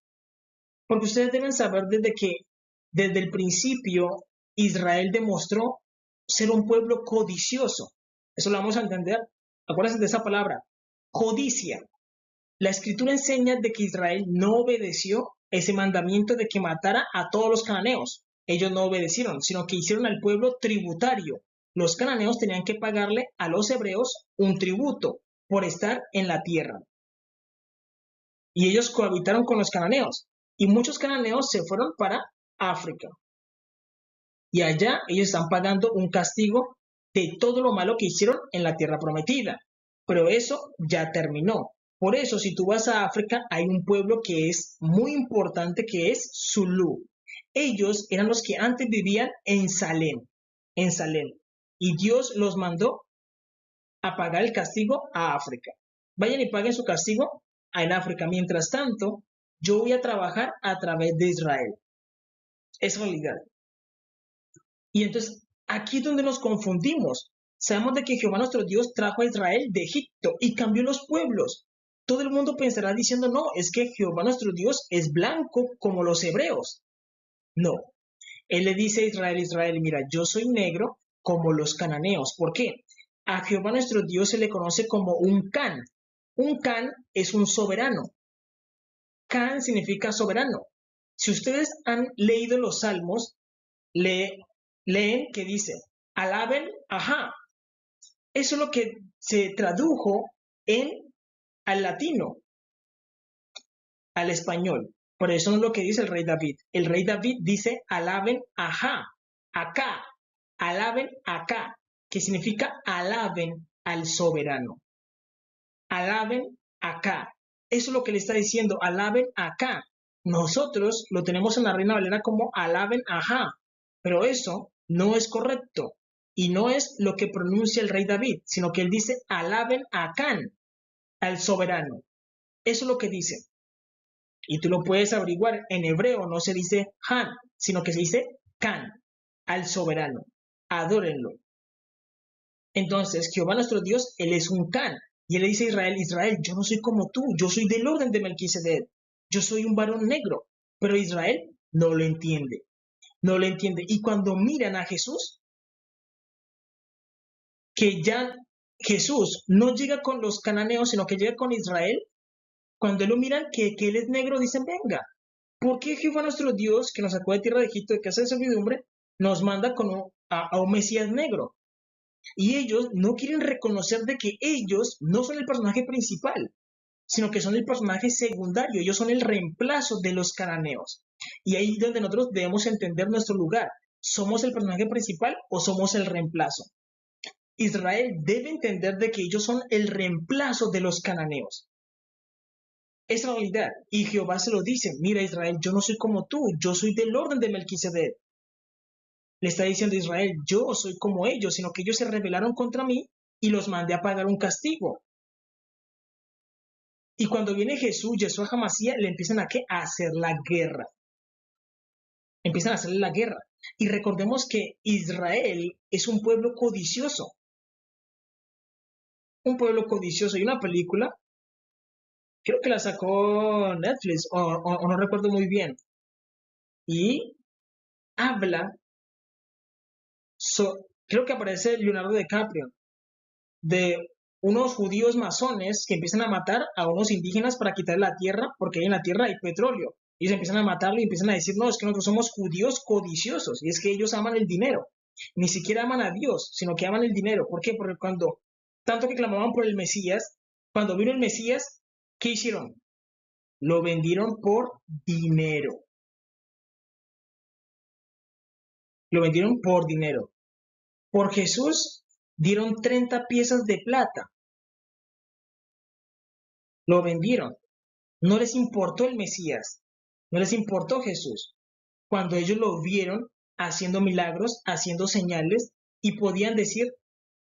Porque ustedes deben saber desde el principio Israel demostró ser un pueblo codicioso. Eso lo vamos a entender. Acuérdense de esa palabra, codicia. La Escritura enseña de que Israel no obedeció ese mandamiento de que matara a todos los cananeos. Ellos no obedecieron, sino que hicieron al pueblo tributario. Los cananeos tenían que pagarle a los hebreos un tributo por estar en la tierra. Y ellos cohabitaron con los cananeos. Y muchos cananeos se fueron para África. Y allá ellos están pagando un castigo de todo lo malo que hicieron en la tierra prometida. Pero eso ya terminó. Por eso, si tú vas a África, hay un pueblo que es muy importante, que es Zulú. Ellos eran los que antes vivían en Salem. Y Dios los mandó a pagar el castigo a África. Vayan y paguen su castigo en África. Mientras tanto, yo voy a trabajar a través de Israel. Es realidad. Y entonces, aquí es donde nos confundimos. Sabemos de que Jehová nuestro Dios trajo a Israel de Egipto y cambió los pueblos. Todo el mundo pensará diciendo, no, es que Jehová nuestro Dios es blanco como los hebreos. No. Él le dice a Israel, Israel, mira, yo soy negro como los cananeos. ¿Por qué? A Jehová nuestro Dios se le conoce como un Can. Un Can es un soberano. Can significa soberano. Si ustedes han leído los Salmos, leen que dice, alaben, ajá. Eso es lo que se tradujo al latino, al español. Por eso es lo que dice el rey David. El rey David dice, alaben, ajá, acá, alaben acá, que significa alaben al soberano. Alaben acá. Eso es lo que le está diciendo, alaben acá. Nosotros lo tenemos en la Reina Valera como alaben ajá, pero eso no es correcto y no es lo que pronuncia el rey David, sino que él dice alaben acá, al soberano. Eso es lo que dice. Y tú lo puedes averiguar, en hebreo no se dice Han, sino que se dice Can, al soberano. Adórenlo. Entonces, Jehová nuestro Dios, Él es un Can. Y Él le dice a Israel, Israel, yo no soy como tú, yo soy del orden de Melquisedec. Yo soy un varón negro. Pero Israel no lo entiende. No lo entiende. Y cuando miran a Jesús, que ya Jesús no llega con los cananeos, sino que llega con Israel, cuando lo miran que Él es negro, dicen, venga, ¿por qué Jehová nuestro Dios, que nos sacó de tierra de Egipto, de casa de servidumbre, nos manda a un Mesías negro? Y ellos no quieren reconocer de que ellos no son el personaje principal, sino que son el personaje secundario. Ellos son el reemplazo de los cananeos. Y ahí es donde nosotros debemos entender nuestro lugar. ¿Somos el personaje principal o somos el reemplazo? Israel debe entender de que ellos son el reemplazo de los cananeos. Es la realidad. Y Jehová se lo dice, mira Israel, yo no soy como tú, yo soy del orden de Melquisedec. Le está diciendo a Israel, yo soy como ellos, sino que ellos se rebelaron contra mí y los mandé a pagar un castigo. Y cuando viene Jesús, Yeshua HaMashiach, le empiezan a hacer la guerra. Empiezan a hacerle la guerra. Y recordemos que Israel es un pueblo codicioso. Un pueblo codicioso. Y una película, creo que la sacó Netflix, o no recuerdo muy bien. Y habla, creo que aparece Leonardo DiCaprio, de unos judíos masones que empiezan a matar a unos indígenas para quitar la tierra, porque en la tierra hay petróleo. Ellos empiezan a matarlo y empiezan a decir, no, es que nosotros somos judíos codiciosos, y es que ellos aman el dinero. Ni siquiera aman a Dios, sino que aman el dinero. ¿Por qué? Porque cuando, tanto que clamaban por el Mesías, cuando vino el Mesías, ¿qué hicieron? Lo vendieron por dinero. Lo vendieron por dinero. Por Jesús dieron 30 piezas de plata. Lo vendieron. No les importó el Mesías. No les importó Jesús. Cuando ellos lo vieron haciendo milagros, haciendo señales, y podían decir,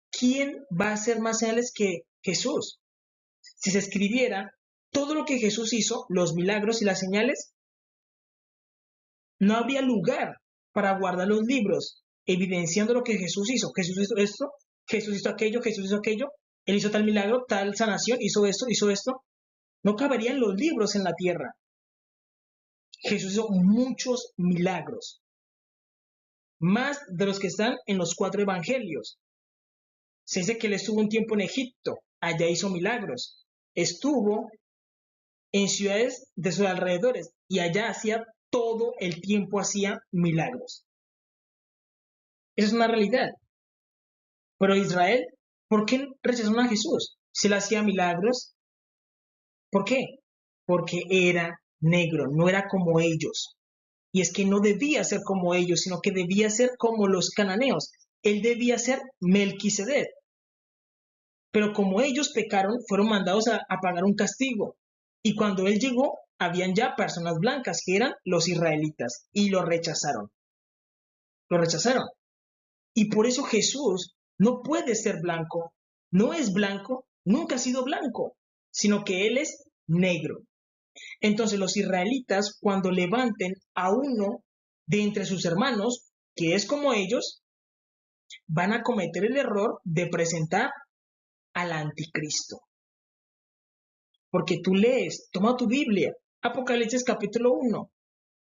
¿quién va a hacer más señales que Jesús? Si se escribiera todo lo que Jesús hizo, los milagros y las señales, no habría lugar para guardar los libros evidenciando lo que Jesús hizo. Jesús hizo esto, Jesús hizo aquello, Jesús hizo aquello, Él hizo tal milagro, tal sanación, hizo esto, hizo esto. No caberían los libros en la tierra. Jesús hizo muchos milagros, más de los que están en los 4 evangelios. Se dice que Él estuvo un tiempo en Egipto, allá hizo milagros. Estuvo en ciudades de sus alrededores y allá hacía todo el tiempo hacía milagros. Esa es una realidad. Pero Israel, ¿por qué rechazaron a Jesús? Si él hacía milagros, ¿por qué? Porque era negro, no era como ellos. Y es que no debía ser como ellos, sino que debía ser como los cananeos. Él debía ser Melquisedec. Pero como ellos pecaron, fueron mandados a pagar un castigo. Y cuando él llegó, habían ya personas blancas, que eran los israelitas, y lo rechazaron. Lo rechazaron. Y por eso Jesús no puede ser blanco. No es blanco, nunca ha sido blanco, sino que Él es negro. Entonces los israelitas, cuando levanten a uno de entre sus hermanos, que es como ellos, van a cometer el error de presentar al anticristo. Porque tú lees, toma tu Biblia, Apocalipsis capítulo 1,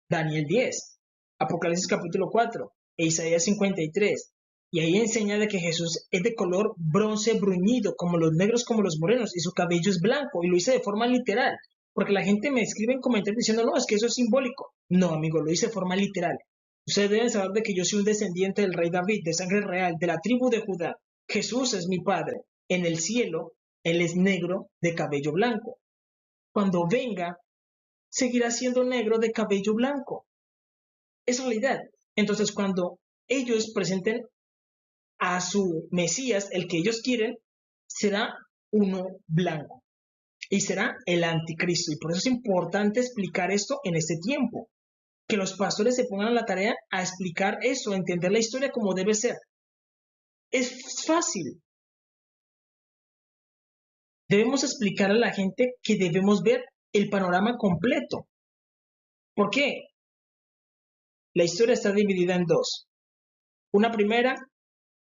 Daniel 10, Apocalipsis capítulo 4, e Isaías 53. Y ahí enseña de que Jesús es de color bronce bruñido, como los negros, como los morenos, y su cabello es blanco, y lo hice de forma literal. Porque la gente me escribe en comentarios diciendo, no, es que eso es simbólico. No, amigo, lo hice de forma literal. Ustedes deben saber de que yo soy un descendiente del rey David, de sangre real, de la tribu de Judá. Jesús es mi padre. En el cielo, él es negro de cabello blanco. Cuando venga, seguirá siendo negro de cabello blanco. Es realidad. Entonces, cuando ellos presenten a su Mesías, el que ellos quieren, será uno blanco y será el anticristo. Y por eso es importante explicar esto en este tiempo, que los pastores se pongan a la tarea a explicar eso, a entender la historia como debe ser. Es fácil. Debemos explicar a la gente que debemos ver el panorama completo. ¿Por qué? La historia está dividida en dos. Una primera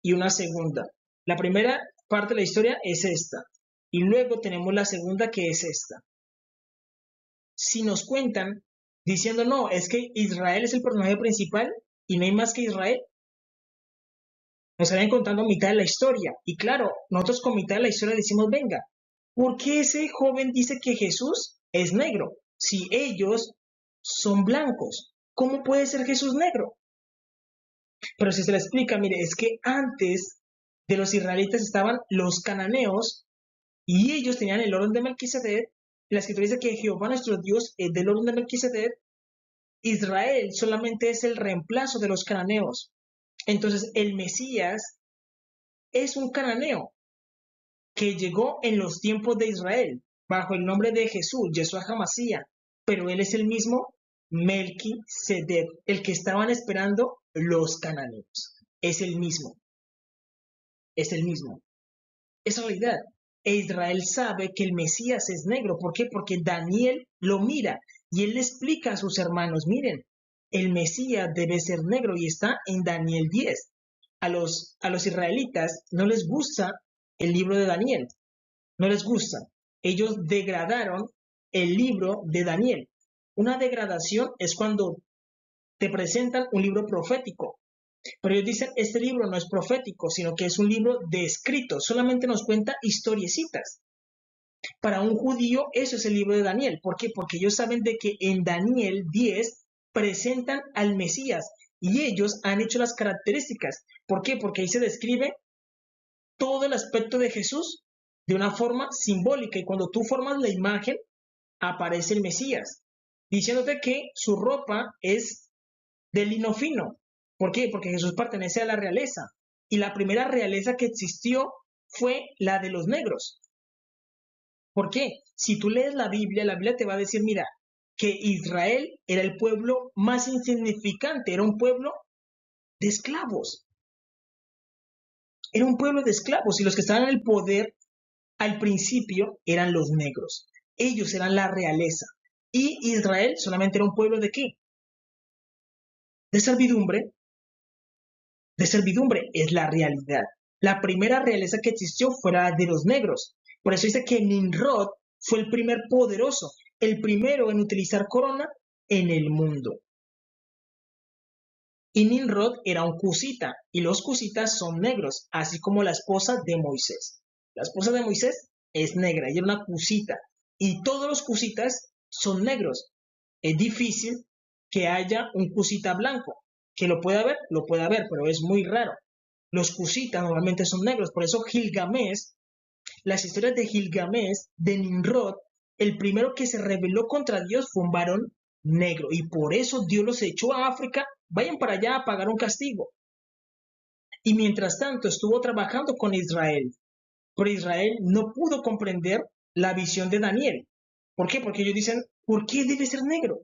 y una segunda. La primera parte de la historia es esta. Y luego tenemos la segunda, que es esta. Si nos cuentan diciendo, no, es que Israel es el personaje principal y no hay más que Israel, nos estarían contando mitad de la historia. Y claro, nosotros con mitad de la historia decimos, venga, ¿por qué ese joven dice que Jesús es negro? Si ellos son blancos, ¿cómo puede ser Jesús negro? Pero si se le explica, mire, es que antes de los israelitas estaban los cananeos y ellos tenían el orden de Melquisedec. La escritura dice que Jehová nuestro Dios es del orden de Melquisedec. Israel solamente es el reemplazo de los cananeos. Entonces el Mesías es un cananeo que llegó en los tiempos de Israel bajo el nombre de Jesús, Yeshua HaMashiach, pero él es el mismo Melquisedec, el que estaban esperando los cananeos. Es el mismo. Es el mismo. Es realidad. E Israel sabe que el Mesías es negro. ¿Por qué? Porque Daniel lo mira y él le explica a sus hermanos, miren, el Mesías debe ser negro y está en Daniel 10. A los israelitas no les gusta el libro de Daniel, no les gusta. Ellos degradaron el libro de Daniel. Una degradación es cuando te presentan un libro profético, pero ellos dicen, este libro no es profético, sino que es un libro de escrito, solamente nos cuenta historiecitas. Para un judío eso es el libro de Daniel. ¿Por qué? Porque ellos saben de que en Daniel 10 presentan al Mesías y ellos han hecho las características. ¿Por qué? Porque ahí se describe todo el aspecto de Jesús de una forma simbólica y cuando tú formas la imagen aparece el Mesías, diciéndote que su ropa es de lino fino. ¿Por qué? Porque Jesús pertenece a la realeza y la primera realeza que existió fue la de los negros. ¿Por qué? Si tú lees la Biblia te va a decir, mira, que Israel era el pueblo más insignificante, era un pueblo de esclavos. Era un pueblo de esclavos y los que estaban en el poder al principio eran los negros. Ellos eran la realeza. Y Israel solamente era un pueblo de ¿qué? De servidumbre. De servidumbre es la realidad. La primera realeza que existió fue la de los negros. Por eso dice que Nimrod fue el primer poderoso, el primero en utilizar corona en el mundo. Y Nimrod era un cusita, y los cusitas son negros, así como la esposa de Moisés. La esposa de Moisés es negra, y era una cusita, y todos los cusitas son negros. Es difícil que haya un cusita blanco, que lo pueda haber, pero es muy raro. Los cusitas normalmente son negros, por eso Gilgamesh, las historias de Gilgamesh, de Nimrod, el primero que se rebeló contra Dios fue un varón negro, y por eso Dios los echó a África, vayan para allá a pagar un castigo. Y mientras tanto estuvo trabajando con Israel, pero Israel no pudo comprender la visión de Daniel. ¿Por qué? Porque ellos dicen, ¿por qué debe ser negro?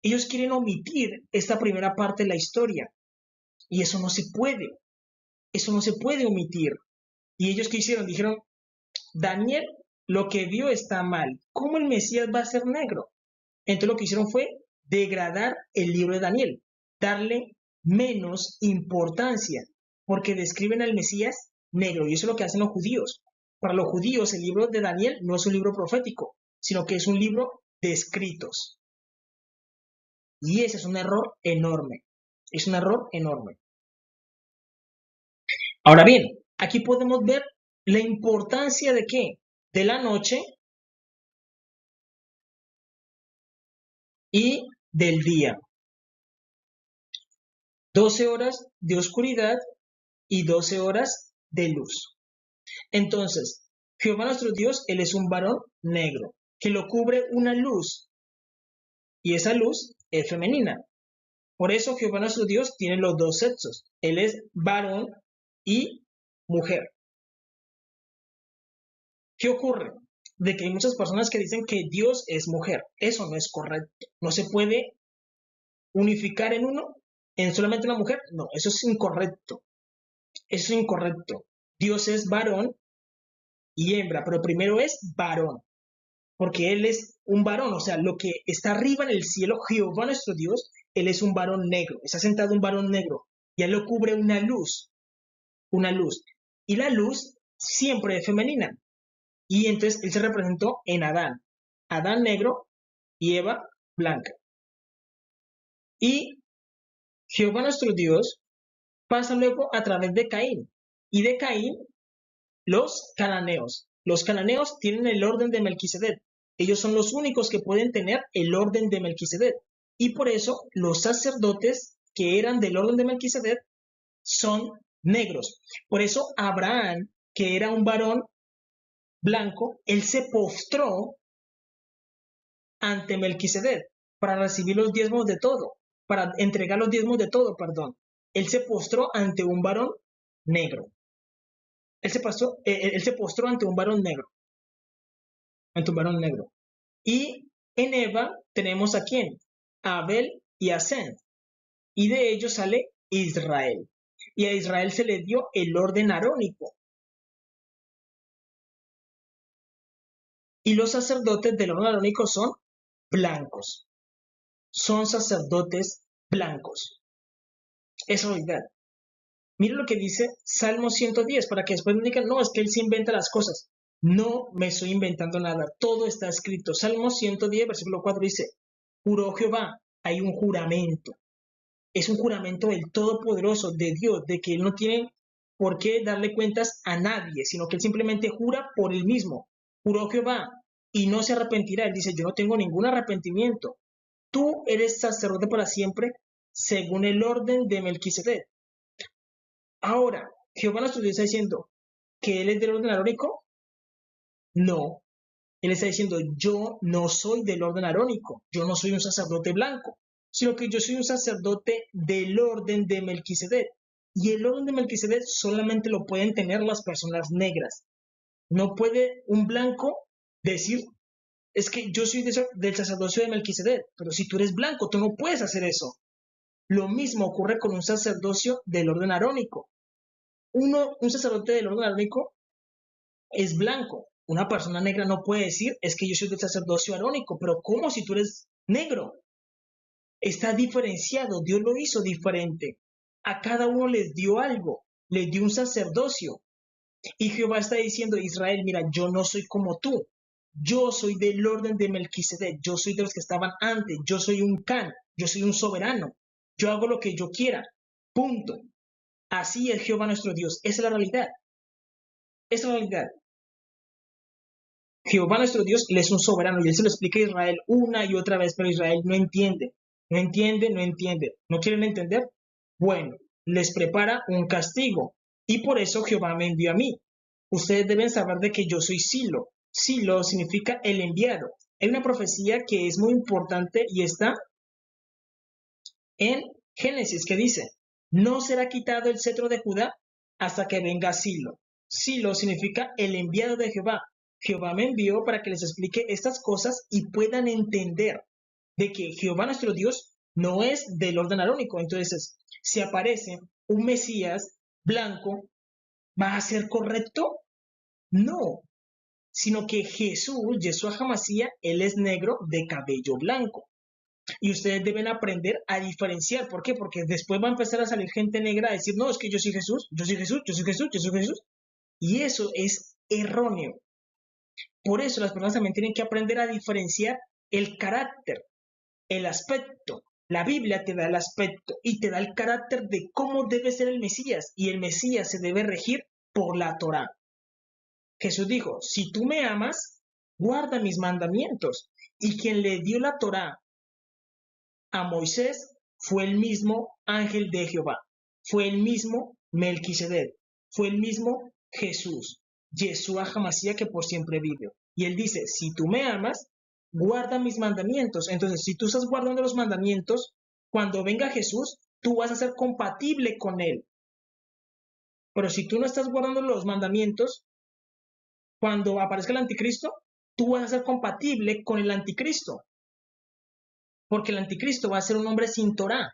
Ellos quieren omitir esta primera parte de la historia. Y eso no se puede. Eso no se puede omitir. ¿Y ellos qué hicieron? Dijeron, Daniel lo que vio está mal. ¿Cómo el Mesías va a ser negro? Entonces lo que hicieron fue degradar el libro de Daniel, darle menos importancia, porque describen al Mesías negro, y eso es lo que hacen los judíos. Para los judíos el libro de Daniel no es un libro profético, sino que es un libro de escritos. Y ese es un error enorme. Es un error enorme. Ahora bien, aquí podemos ver la importancia de qué? De la noche y del día. 12 horas de oscuridad y 12 horas de luz. Entonces, Jehová nuestro Dios, Él es un varón negro, que lo cubre una luz, y esa luz es femenina. Por eso Jehová nuestro Dios tiene los dos sexos. Él es varón y mujer. ¿Qué ocurre? De que hay muchas personas que dicen que Dios es mujer. Eso no es correcto. No se puede unificar en uno, en solamente una mujer. No, eso es incorrecto. Eso es incorrecto. Dios es varón y hembra, pero primero es varón, porque Él es un varón, o sea, lo que está arriba en el cielo, Jehová nuestro Dios, Él es un varón negro, está sentado un varón negro, y Él lo cubre una luz, y la luz siempre es femenina, y entonces Él se representó en Adán, Adán negro y Eva blanca, y Jehová nuestro Dios pasa luego a través de Caín, y de Caín los cananeos. Los cananeos tienen el orden de Melquisedec. Ellos son los únicos que pueden tener el orden de Melquisedec. Y por eso los sacerdotes que eran del orden de Melquisedec son negros. Por eso Abraham, que era un varón blanco, él se postró ante Melquisedec para recibir los diezmos de todo, para entregar los diezmos de todo, perdón. Él se postró ante un varón negro. Él se postró ante un varón negro. Ante un varón negro. Y en Eva tenemos a quién? A Abel y a Sem. Y de ellos sale Israel. Y a Israel se le dio el orden arónico. Y los sacerdotes del orden arónico son blancos. Son sacerdotes blancos. Es realidad. Mira lo que dice Salmo 110, para que después me digan, no, es que él se inventa las cosas. No me estoy inventando nada, todo está escrito. Salmo 110, versículo 4 dice, juró Jehová, hay un juramento. Es un juramento del Todopoderoso, de Dios, de que él no tiene por qué darle cuentas a nadie, sino que él simplemente jura por él mismo. Juró Jehová y no se arrepentirá. Él dice, yo no tengo ningún arrepentimiento. Tú eres sacerdote para siempre, según el orden de Melquisedec. Ahora, Jehová nuestro Dios está diciendo que él es del orden arónico. No, él está diciendo, yo no soy del orden arónico, yo no soy un sacerdote blanco, sino que yo soy un sacerdote del orden de Melquisedec. Y el orden de Melquisedec solamente lo pueden tener las personas negras. No puede un blanco decir, es que yo soy del sacerdocio de Melquisedec, pero si tú eres blanco, tú no puedes hacer eso. Lo mismo ocurre con un sacerdocio del orden arónico. Un sacerdote del orden arónico es blanco. Una persona negra no puede decir, es que yo soy del sacerdocio arónico, pero ¿cómo si tú eres negro? Está diferenciado, Dios lo hizo diferente. A cada uno les dio algo, les dio un sacerdocio. Y Jehová está diciendo a Israel, mira, yo no soy como tú. Yo soy del orden de Melquisedec, yo soy de los que estaban antes, yo soy un can, yo soy un soberano. Yo hago lo que yo quiera. Punto. Así es Jehová nuestro Dios. Esa es la realidad. Esa es la realidad. Jehová nuestro Dios, Él es un soberano y Él se lo explica a Israel una y otra vez, pero Israel no entiende, no entiende, no entiende. ¿No quieren entender? Bueno, les prepara un castigo y por eso Jehová me envió a mí. Ustedes deben saber de que yo soy Silo. Silo significa el enviado. Hay una profecía que es muy importante y está en Génesis que dice, no será quitado el cetro de Judá hasta que venga Silo. Silo significa el enviado de Jehová. Jehová me envió para que les explique estas cosas y puedan entender de que Jehová nuestro Dios no es del orden arónico. Entonces, si aparece un Mesías blanco, ¿va a ser correcto? No, sino que Jesús, Yeshua HaMashiach, él es negro de cabello blanco. Y ustedes deben aprender a diferenciar. ¿Por qué? Porque después va a empezar a salir gente negra a decir, no, es que yo soy Jesús, yo soy Jesús, yo soy Jesús, yo soy Jesús. Y eso es erróneo. Por eso las personas también tienen que aprender a diferenciar el carácter, el aspecto. La Biblia te da el aspecto y te da el carácter de cómo debe ser el Mesías. Y el Mesías se debe regir por la Torá. Jesús dijo, si tú me amas, guarda mis mandamientos. Y quien le dio la Torá a Moisés fue el mismo ángel de Jehová, fue el mismo Melquisedec, fue el mismo Jesús, Yeshua HaMashiach, que por siempre vive. Y él dice, si tú me amas, guarda mis mandamientos. Entonces, si tú estás guardando los mandamientos, cuando venga Jesús, tú vas a ser compatible con él. Pero si tú no estás guardando los mandamientos, cuando aparezca el anticristo, tú vas a ser compatible con el anticristo. Porque el anticristo va a ser un hombre sin Torá.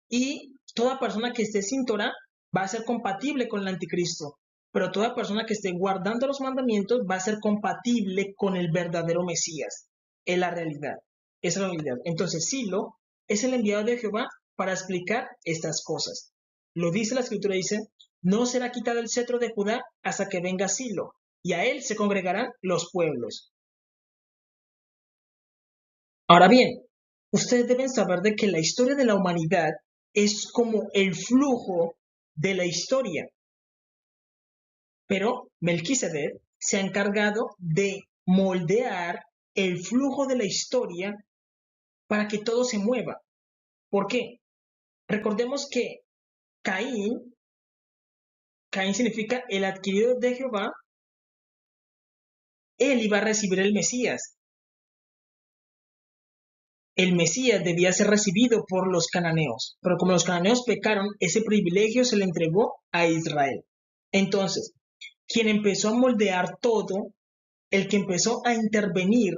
Y toda persona que esté sin Torá va a ser compatible con el anticristo. Pero toda persona que esté guardando los mandamientos va a ser compatible con el verdadero Mesías. Es la realidad. Es la realidad. Entonces, Silo es el enviado de Jehová para explicar estas cosas. Lo dice la Escritura, dice, no será quitado el cetro de Judá hasta que venga Silo, y a él se congregarán los pueblos. Ahora bien, ustedes deben saber de que la historia de la humanidad es como el flujo de la historia. Pero Melquisedec se ha encargado de moldear el flujo de la historia para que todo se mueva. ¿Por qué? Recordemos que Caín significa el adquirido de Jehová, él iba a recibir el Mesías. El Mesías debía ser recibido por los cananeos, pero como los cananeos pecaron, ese privilegio se le entregó a Israel. Entonces, quien empezó a moldear todo, el que empezó a intervenir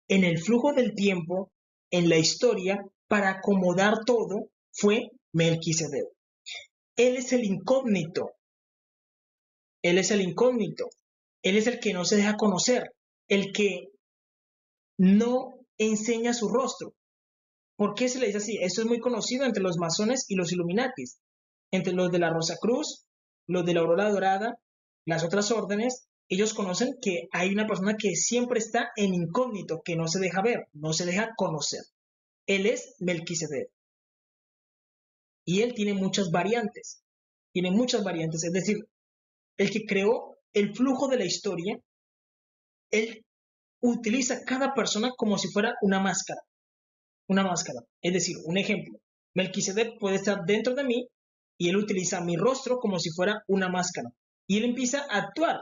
en el flujo del tiempo, en la historia, para acomodar todo, fue Melquisedec. Él es el incógnito. Él es el incógnito. Él es el que no se deja conocer, el que no enseña su rostro. ¿Por qué se le dice así? Esto es muy conocido entre los masones y los Illuminatis, entre los de la Rosa Cruz, los de la Aurora Dorada, las otras órdenes. Ellos conocen que hay una persona que siempre está en incógnito, que no se deja ver, no se deja conocer. Él es Melquisedec. Y él tiene muchas variantes. Tiene muchas variantes. Es decir, el que creó el flujo de la historia, él utiliza cada persona como si fuera una máscara. Una máscara. Es decir, un ejemplo. Melquisedec puede estar dentro de mí y él utiliza mi rostro como si fuera una máscara. Y él empieza a actuar.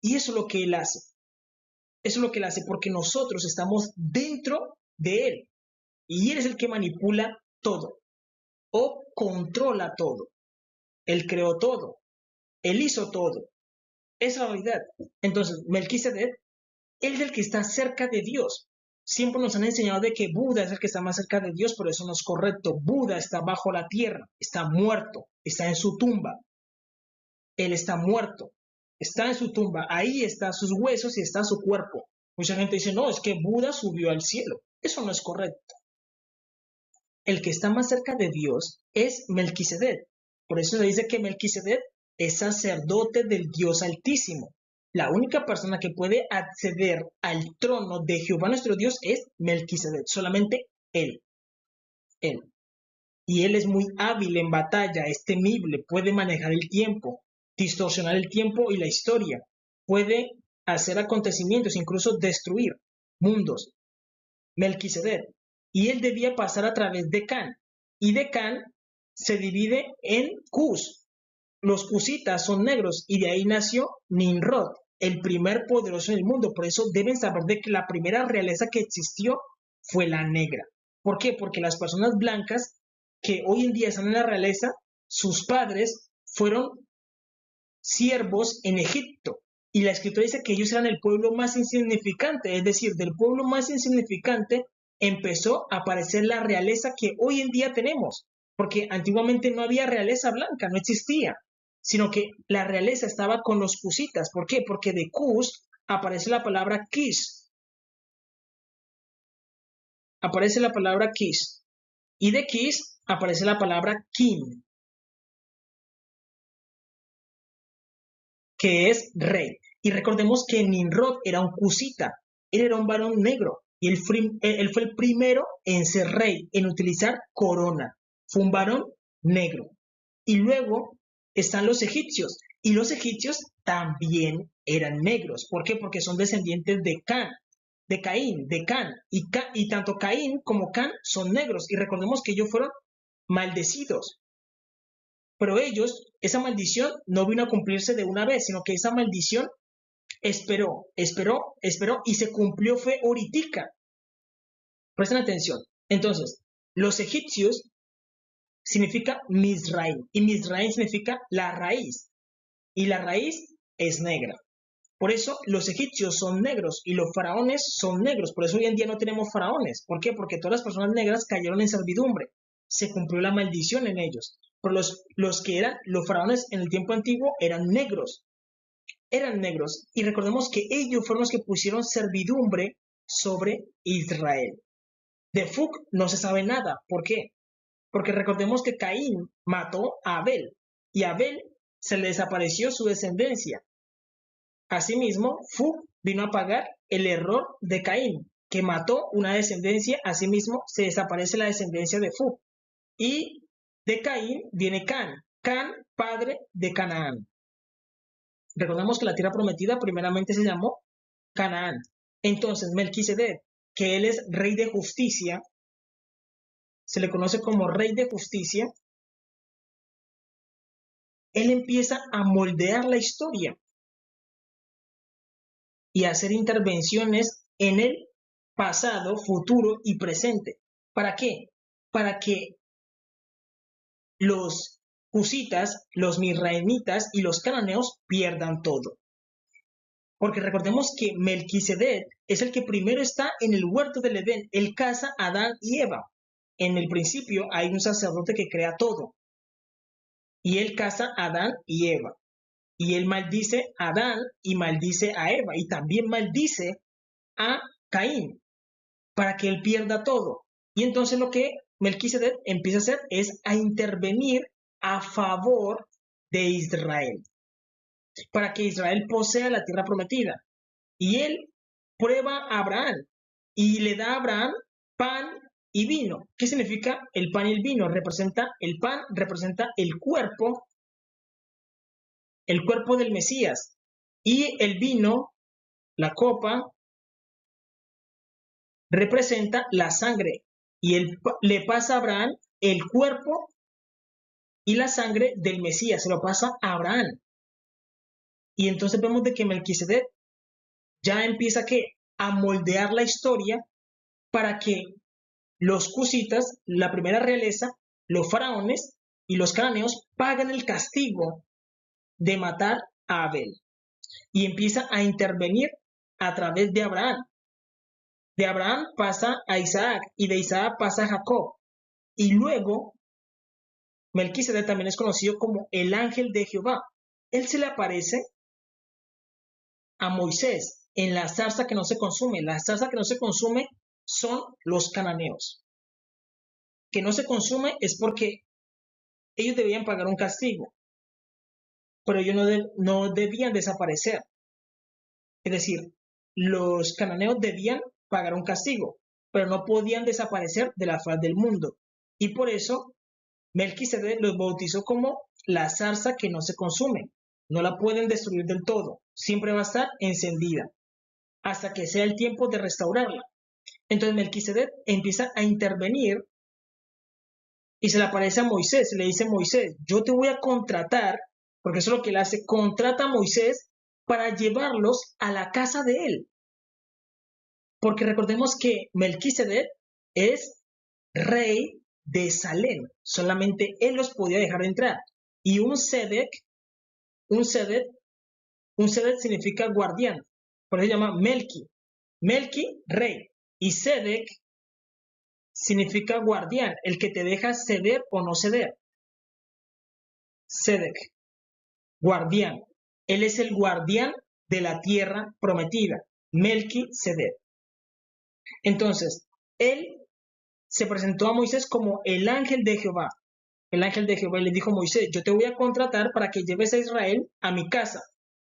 Y eso es lo que él hace. Eso es lo que él hace porque nosotros estamos dentro de él. Y él es el que manipula todo o controla todo. Él creó todo. Él hizo todo. Esa es la realidad. Entonces, Melquisedec, él es el que está cerca de Dios. Siempre nos han enseñado de que Buda es el que está más cerca de Dios, pero eso no es correcto. Buda está bajo la tierra, está muerto, está en su tumba. Él está muerto, está en su tumba, ahí están sus huesos y está su cuerpo. Mucha gente dice, no, es que Buda subió al cielo. Eso no es correcto. El que está más cerca de Dios es Melquisedec. Por eso se dice que Melquisedec es sacerdote del Dios Altísimo. La única persona que puede acceder al trono de Jehová nuestro Dios es Melquisedec, solamente él. Él. Y él es muy hábil en batalla, es temible, puede manejar el tiempo, distorsionar el tiempo y la historia, puede hacer acontecimientos, incluso destruir mundos. Melquisedec. Y él debía pasar a través de Can. Y de Can se divide en Cus. Los cusitas son negros y de ahí nació Nimrod, el primer poderoso en el mundo. Por eso deben saber de que la primera realeza que existió fue la negra. ¿Por qué? Porque las personas blancas que hoy en día están en la realeza, sus padres fueron siervos en Egipto. Y la escritura dice que ellos eran el pueblo más insignificante, es decir, del pueblo más insignificante empezó a aparecer la realeza que hoy en día tenemos, porque antiguamente no había realeza blanca, no existía. sino que la realeza estaba con los cusitas. ¿Por qué? Porque de Cus aparece la palabra Kish. Aparece la palabra Kish. Y de Kish aparece la palabra Kin, que es rey. Y recordemos que Nimrod era un cusita, él era un varón negro y él fue el primero en ser rey, en utilizar corona. Fue un varón negro. Y luego están los egipcios, y los egipcios también eran negros. ¿Por qué? Porque son descendientes de Can, de Caín, de Can, y tanto Caín como Can son negros. Y recordemos que ellos fueron maldecidos. Pero ellos, esa maldición no vino a cumplirse de una vez, sino que esa maldición esperó y se cumplió fue ahoritica. Presten atención. Entonces, los egipcios significa Mizraim y Mizraim significa la raíz y la raíz es negra. Por eso los egipcios son negros y los faraones son negros. Por eso hoy en día no tenemos faraones. ¿Por qué? Porque todas las personas negras cayeron en servidumbre. Se cumplió la maldición en ellos. Pero los que eran los faraones en el tiempo antiguo eran negros. Eran negros. Y recordemos que ellos fueron los que pusieron servidumbre sobre Israel. De Fuc no se sabe nada. ¿Por qué? Porque recordemos que Caín mató a Abel y a Abel se le desapareció su descendencia. Asimismo, Fuc vino a pagar el error de Caín, que mató una descendencia. Asimismo, se desaparece la descendencia de Fuc. Y de Caín viene Can, Can, padre de Canaán. Recordemos que la tierra prometida primeramente se llamó Canaán. Entonces, Melquisedec, que él es rey de justicia, se le conoce como rey de justicia, él empieza a moldear la historia y a hacer intervenciones en el pasado, futuro y presente. ¿Para qué? Para que los cusitas, los misraimitas y los cananeos pierdan todo. Porque recordemos que Melquisedec es el que primero está en el huerto del Edén. Él casa a Adán y Eva. En el principio hay un sacerdote que crea todo. Y él casa a Adán y Eva. Y él maldice a Adán y maldice a Eva. Y también maldice a Caín para que él pierda todo. Y entonces lo que Melquisedec empieza a hacer es a intervenir a favor de Israel, para que Israel posea la tierra prometida. Y él prueba a Abraham y le da a Abraham pan y vino. ¿Qué significa el pan y el vino? El pan representa el cuerpo del Mesías, y el vino, la copa, representa la sangre. Y él le pasa a Abraham el cuerpo y la sangre del Mesías, se lo pasa a Abraham. Y entonces vemos de que Melquisedec ya empieza a moldear la historia para que los cusitas, la primera realeza, los faraones y los cananeos pagan el castigo de matar a Abel. Y empieza a intervenir a través de Abraham. De Abraham pasa a Isaac y de Isaac pasa a Jacob. Y luego, Melquisedec también es conocido como el ángel de Jehová. Él se le aparece a Moisés en la zarza que no se consume. La zarza que no se consume son los cananeos. Que no se consume es porque ellos debían pagar un castigo, pero ellos no debían desaparecer. Es decir, los cananeos debían pagar un castigo, pero no podían desaparecer de la faz del mundo. Y por eso Melquisedec los bautizó como la zarza que no se consume. No la pueden destruir del todo, siempre va a estar encendida hasta que sea el tiempo de restaurarla. Entonces Melquisedec empieza a intervenir y se le aparece a Moisés, le dice: Moisés, yo te voy a contratar, porque eso es lo que él hace, contrata a Moisés para llevarlos a la casa de él. Porque recordemos que Melquisedec es rey de Salem, solamente él los podía dejar entrar. Y un Sedec significa guardián, por eso se llama Melqui, rey, y Sedec significa guardián, el que te deja ceder o no ceder. Sedec. guardián. Él es el guardián de la tierra prometida, Melquisedec. Entonces, él se presentó a Moisés como el ángel de Jehová. El ángel de Jehová le dijo a Moisés, yo te voy a contratar para que lleves a Israel a mi casa.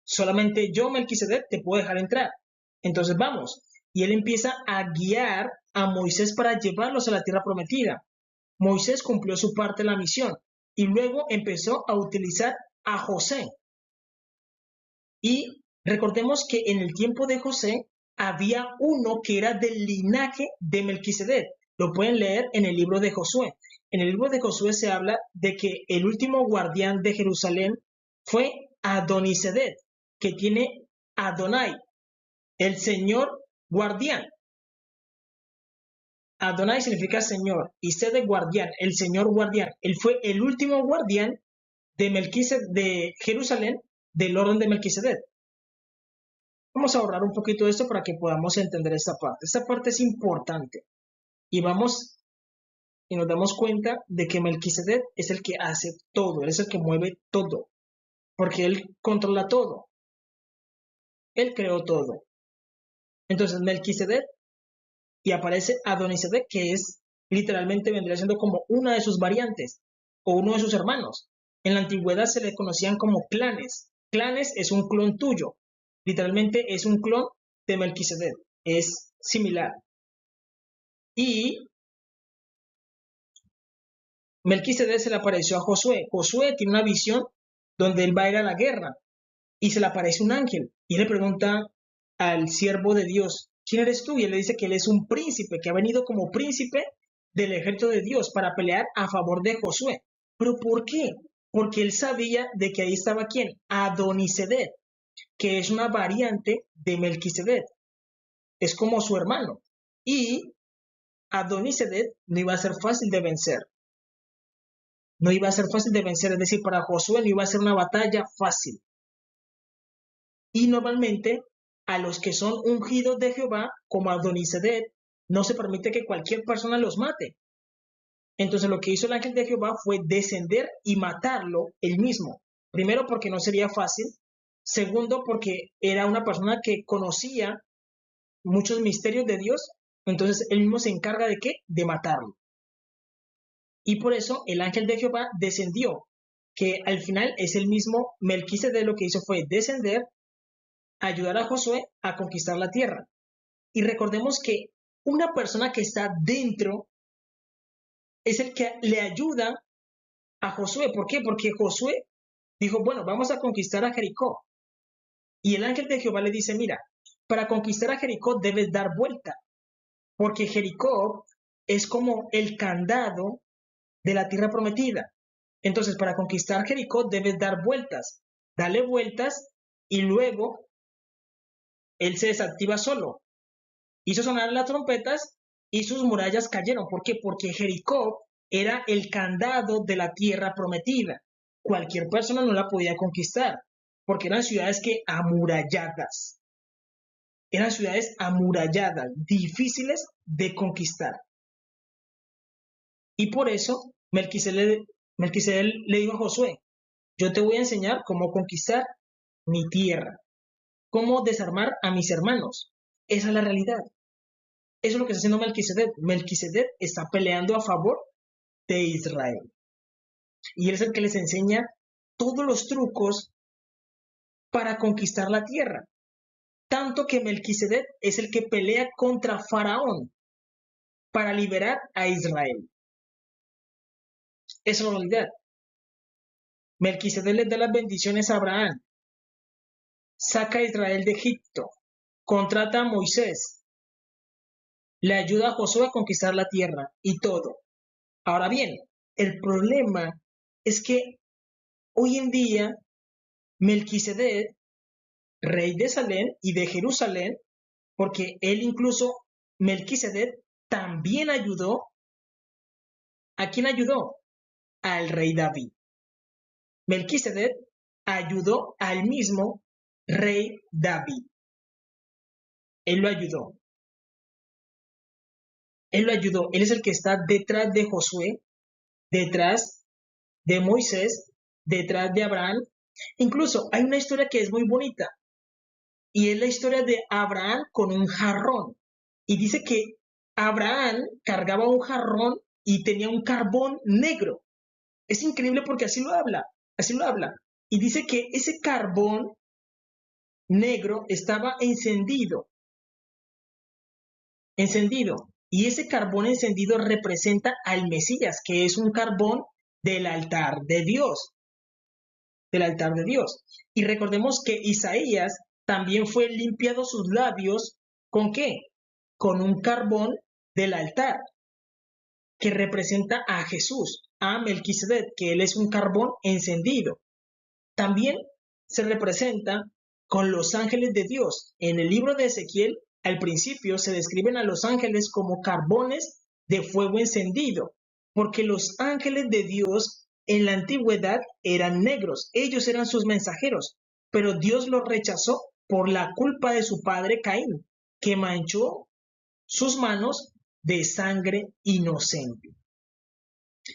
Solamente yo, Melquisedec, te puedo dejar entrar. Entonces vamos. Y él empieza a guiar a Moisés para llevarlos a la tierra prometida. Moisés cumplió su parte de la misión y luego empezó a utilizar a José. Y recordemos que en el tiempo de José había uno que era del linaje de Melquisedec. Lo pueden leer en el libro de Josué. En el libro de Josué se habla de que el último guardián de Jerusalén fue Adonisedec, que tiene Adonai, el Señor guardián. Adonai significa Señor y Sedec guardián, el Señor guardián. Él fue el último guardián de Melquisedec, de Jerusalén, del orden de Melquisedec. Vamos a ahorrar un poquito de esto para que podamos entender esta parte. Esta parte es importante. Y vamos y nos damos cuenta de que Melquisedec es el que hace todo, él es el que mueve todo, porque él controla todo. Él creó todo. Entonces Melquisedec y aparece Adonisedec, que es literalmente vendría siendo como una de sus variantes o uno de sus hermanos. En la antigüedad se le conocían como clanes. Clanes es un clon tuyo. Literalmente es un clon de Melquisedec. Es similar. Y Melquisedec se le apareció a Josué. Josué tiene una visión donde él va a ir a la guerra y se le aparece un ángel y le pregunta al siervo de Dios, ¿quién eres tú? Y él le dice que él es un príncipe, que ha venido como príncipe del ejército de Dios para pelear a favor de Josué. ¿Pero por qué? Porque él sabía de que ahí estaba ¿quién? Adonisedec, que es una variante de Melquisedec. Es como su hermano. Y Adonisedec no iba a ser fácil de vencer. No iba a ser fácil de vencer, es decir, para Josué no iba a ser una batalla fácil. Y normalmente a los que son ungidos de Jehová, como Adonisedec, no se permite que cualquier persona los mate. Entonces lo que hizo el ángel de Jehová fue descender y matarlo él mismo. Primero porque no sería fácil. Segundo porque era una persona que conocía muchos misterios de Dios. Entonces él mismo se encarga de ¿qué? De matarlo. Y por eso el ángel de Jehová descendió, que al final es el mismo Melquisedec, lo que hizo fue descender, ayudar a Josué a conquistar la tierra. Y recordemos que una persona que está dentro es el que le ayuda a Josué. ¿Por qué? Porque Josué dijo, bueno, vamos a conquistar a Jericó. Y el ángel de Jehová le dice, mira, para conquistar a Jericó debes dar vuelta, porque Jericó es como el candado de la tierra prometida. Entonces, para conquistar Jericó debes dar vueltas, darle vueltas y luego él se desactiva solo. Hizo sonar las trompetas y sus murallas cayeron. ¿Por qué? Porque Jericó era el candado de la tierra prometida. Cualquier persona no la podía conquistar, porque eran ciudades que amuralladas. Eran ciudades amuralladas, difíciles de conquistar. Y por eso Melquisedec le dijo a Josué, yo te voy a enseñar cómo conquistar mi tierra, cómo desarmar a mis hermanos. Esa es la realidad. Eso es lo que está haciendo Melquisedec. Melquisedec está peleando a favor de Israel. Y él es el que les enseña todos los trucos para conquistar la tierra. Tanto que Melquisedec es el que pelea contra Faraón para liberar a Israel. Esa es la realidad. Melquisedec le da las bendiciones a Abraham, saca a Israel de Egipto, contrata a Moisés, le ayuda a Josué a conquistar la tierra y todo. Ahora bien, el problema es que hoy en día Melquisedec, rey de Salem y de Jerusalén, porque él incluso, Melquisedec, también ayudó. ¿A quién ayudó? Al rey David. Melquisedec ayudó al mismo rey David. Él lo ayudó. Él lo ayudó. Él es el que está detrás de Josué, detrás de Moisés, detrás de Abraham Incluso hay una historia que es muy bonita y es la historia de Abraham con un jarrón. Y dice que Abraham cargaba un jarrón y tenía un carbón negro. Es increíble porque así lo habla, así lo habla. Y dice que ese carbón negro estaba encendido. Y ese carbón encendido representa al Mesías, que es un carbón del altar de Dios, del altar de Dios. Y recordemos que Isaías también fue limpiado sus labios, ¿con qué? Con un carbón del altar, que representa a Jesús, a Melquisedec, que él es un carbón encendido. También se representa con los ángeles de Dios. En el libro de Ezequiel, al principio se describen a los ángeles como carbones de fuego encendido, porque los ángeles de Dios en la antigüedad eran negros, ellos eran sus mensajeros, pero Dios los rechazó por la culpa de su padre Caín, que manchó sus manos de sangre inocente.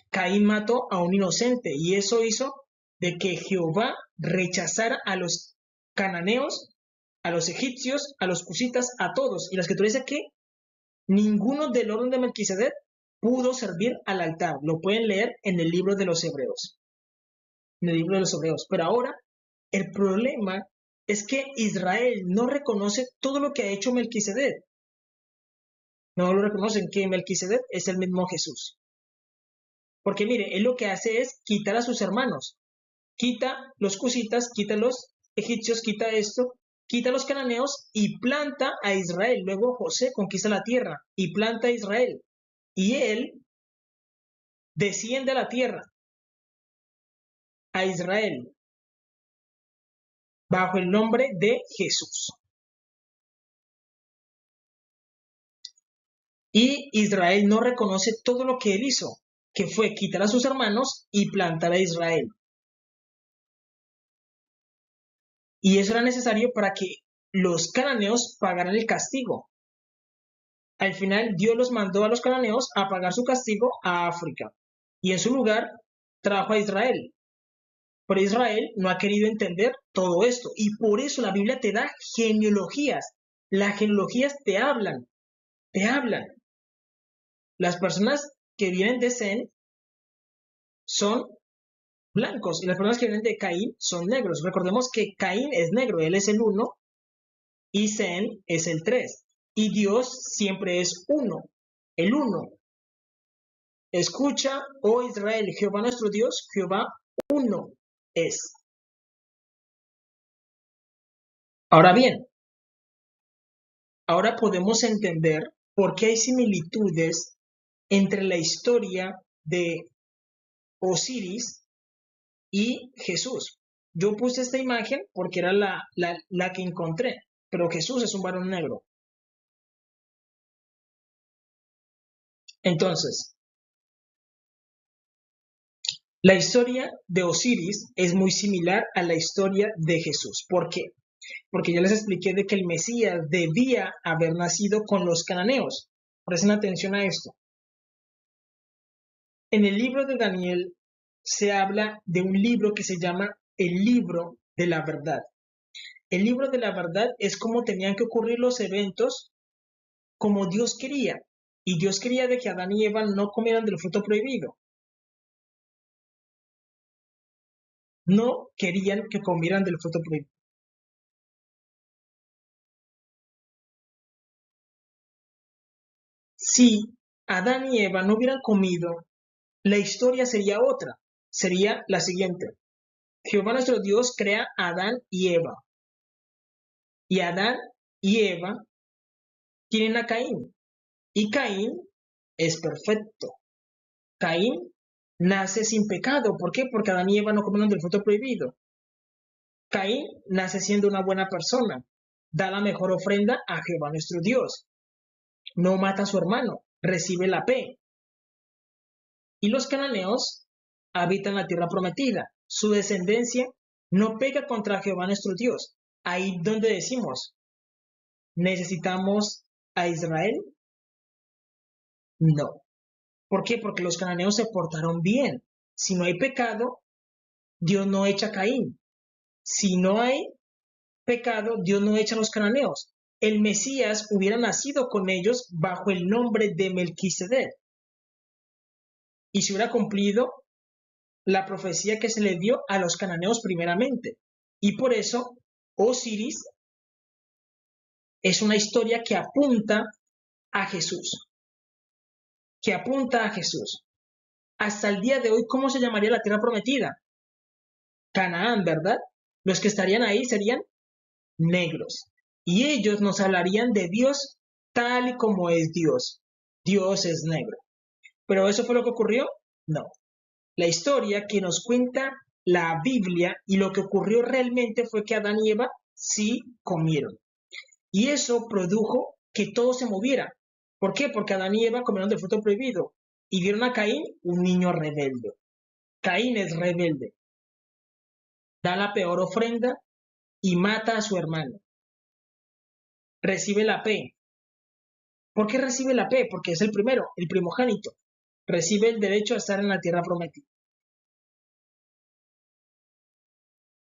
Caín mató a un inocente y eso hizo de que Jehová rechazara a los cananeos, a los egipcios, a los cusitas, a todos. Y la escritura dice que ninguno del orden de Melquisedec pudo servir al altar. Lo pueden leer en el libro de los Hebreos. En el libro de los Hebreos. Pero ahora el problema es que Israel no reconoce todo lo que ha hecho Melquisedec. No lo reconocen, que Melquisedec es el mismo Jesús. Porque mire, él lo que hace es quitar a sus hermanos. Quita los cusitas, quita los egipcios, quita esto, quita los cananeos y planta a Israel. Luego José conquista la tierra y planta a Israel. Y él desciende a la tierra, a Israel, bajo el nombre de Jesús. Y Israel no reconoce todo lo que él hizo, que fue quitar a sus hermanos y plantar a Israel. Y eso era necesario para que los cananeos pagaran el castigo. Al final, Dios los mandó a los cananeos a pagar su castigo a África. Y en su lugar, trajo a Israel. Pero Israel no ha querido entender todo esto. Y por eso la Biblia te da genealogías. Las genealogías te hablan, te hablan. Las personas que vienen de Zen son blancos y las personas que vienen de Caín son negros. Recordemos que Caín es negro, él es el 1 y Zen es el 3. Y Dios siempre es uno, el 1. Escucha, oh Israel, Jehová nuestro Dios, Jehová uno es. Ahora bien, ahora podemos entender por qué hay similitudes entre la historia de Osiris y Jesús. Yo puse esta imagen porque era la que encontré, pero Jesús es un varón negro. Entonces, la historia de Osiris es muy similar a la historia de Jesús. ¿Por qué? Porque ya les expliqué de que el Mesías debía haber nacido con los cananeos. Presten atención a esto. En el libro de Daniel se habla de un libro que se llama el libro de la verdad. El libro de la verdad es cómo tenían que ocurrir los eventos como Dios quería. Y Dios quería de que Adán y Eva no comieran del fruto prohibido. No querían que comieran del fruto prohibido. Si Adán y Eva no hubieran comido, la historia sería otra. Sería la siguiente. Jehová nuestro Dios crea a Adán y Eva. Y Adán y Eva tienen a Caín. Y Caín es perfecto. Caín nace sin pecado. ¿Por qué? Porque Adán y Eva no comieron del fruto prohibido. Caín nace siendo una buena persona. Da la mejor ofrenda a Jehová nuestro Dios. No mata a su hermano. Recibe la P. Y los cananeos habitan la tierra prometida. Su descendencia no pega contra Jehová nuestro Dios. Ahí donde decimos, ¿necesitamos a Israel? No. ¿Por qué? Porque los cananeos se portaron bien. Si no hay pecado, Dios no echa a Caín. Si no hay pecado, Dios no echa a los cananeos. El Mesías hubiera nacido con ellos bajo el nombre de Melquisedec y se hubiera cumplido la profecía que se le dio a los cananeos primeramente. Y por eso Osiris es una historia que apunta a Jesús, que apunta a Jesús. Hasta el día de hoy, ¿cómo se llamaría la tierra prometida? Canaán, ¿verdad? Los que estarían ahí serían negros. Y ellos nos hablarían de Dios tal y como es Dios. Dios es negro. ¿Pero eso fue lo que ocurrió? No. La historia que nos cuenta la Biblia y lo que ocurrió realmente fue que Adán y Eva sí comieron. Y eso produjo que todo se moviera. ¿Por qué? Porque Adán y Eva comieron del fruto prohibido y vieron a Caín un niño rebelde. Caín es rebelde. Da la peor ofrenda y mata a su hermano. Recibe la P. ¿Por qué recibe la P? Porque es el primero, el primogénito. Recibe el derecho a estar en la tierra prometida.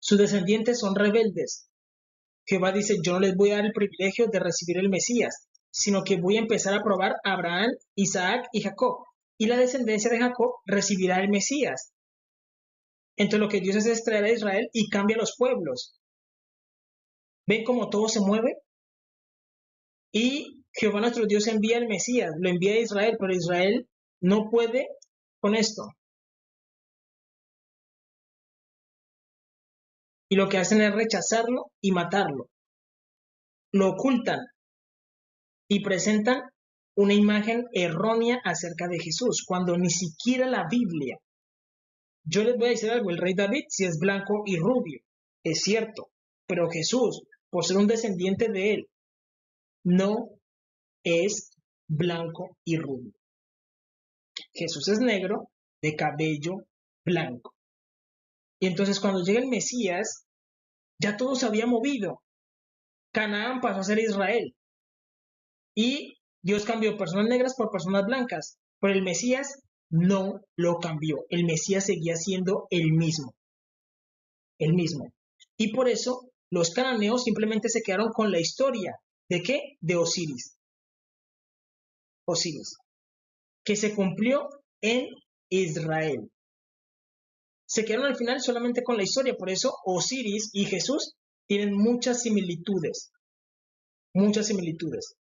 Sus descendientes son rebeldes. Jehová dice, yo no les voy a dar el privilegio de recibir el Mesías, sino que voy a empezar a probar a Abraham, Isaac y Jacob. Y la descendencia de Jacob recibirá el Mesías. Entonces lo que Dios hace es traer a Israel y cambia los pueblos. ¿Ven cómo todo se mueve? Y Jehová nuestro Dios envía el Mesías, lo envía a Israel, pero Israel no puede con esto. Y lo que hacen es rechazarlo y matarlo. Lo ocultan y presentan una imagen errónea acerca de Jesús, cuando ni siquiera la Biblia. Yo les voy a decir algo, el rey David sí es blanco y rubio, es cierto, pero Jesús, por ser un descendiente de él, no es blanco y rubio. Jesús es negro, de cabello blanco. Y entonces cuando llega el Mesías, ya todo se había movido. Canaán pasó a ser Israel. Y Dios cambió personas negras por personas blancas. Pero el Mesías no lo cambió. El Mesías seguía siendo el mismo. El mismo. Y por eso los cananeos simplemente se quedaron con la historia. ¿De qué? De Osiris. Osiris. Que se cumplió en Israel. Se quedaron al final solamente con la historia. Por eso Osiris y Jesús tienen muchas similitudes. Muchas similitudes.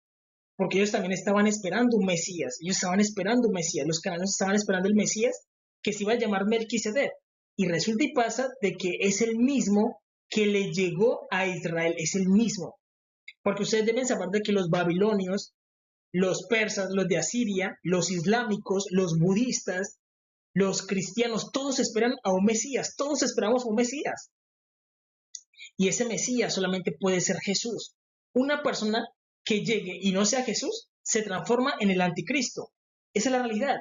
Porque ellos también estaban esperando un Mesías. Ellos estaban esperando un Mesías. Los cananeos estaban esperando el Mesías que se iba a llamar Melquisedec. Y resulta y pasa de que es el mismo que le llegó a Israel. Es el mismo. Porque ustedes deben saber de que los babilonios, los persas, los de Asiria, los islámicos, los budistas, los cristianos, todos esperan a un Mesías. Todos esperamos a un Mesías. Y ese Mesías solamente puede ser Jesús. Una persona que llegue y no sea Jesús se transforma en el anticristo. Esa es la realidad.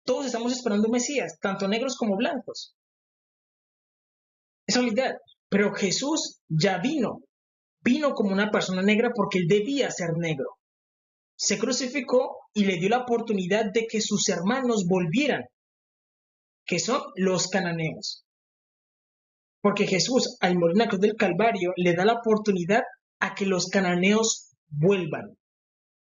Todos estamos esperando un Mesías, tanto negros como blancos. Esa es la realidad. Pero Jesús ya vino. Vino como una persona negra porque él debía ser negro. Se crucificó y le dio la oportunidad de que sus hermanos volvieran, que son los cananeos. Porque Jesús, al morir en la cruz del Calvario, le da la oportunidad a que los cananeos vuelvan.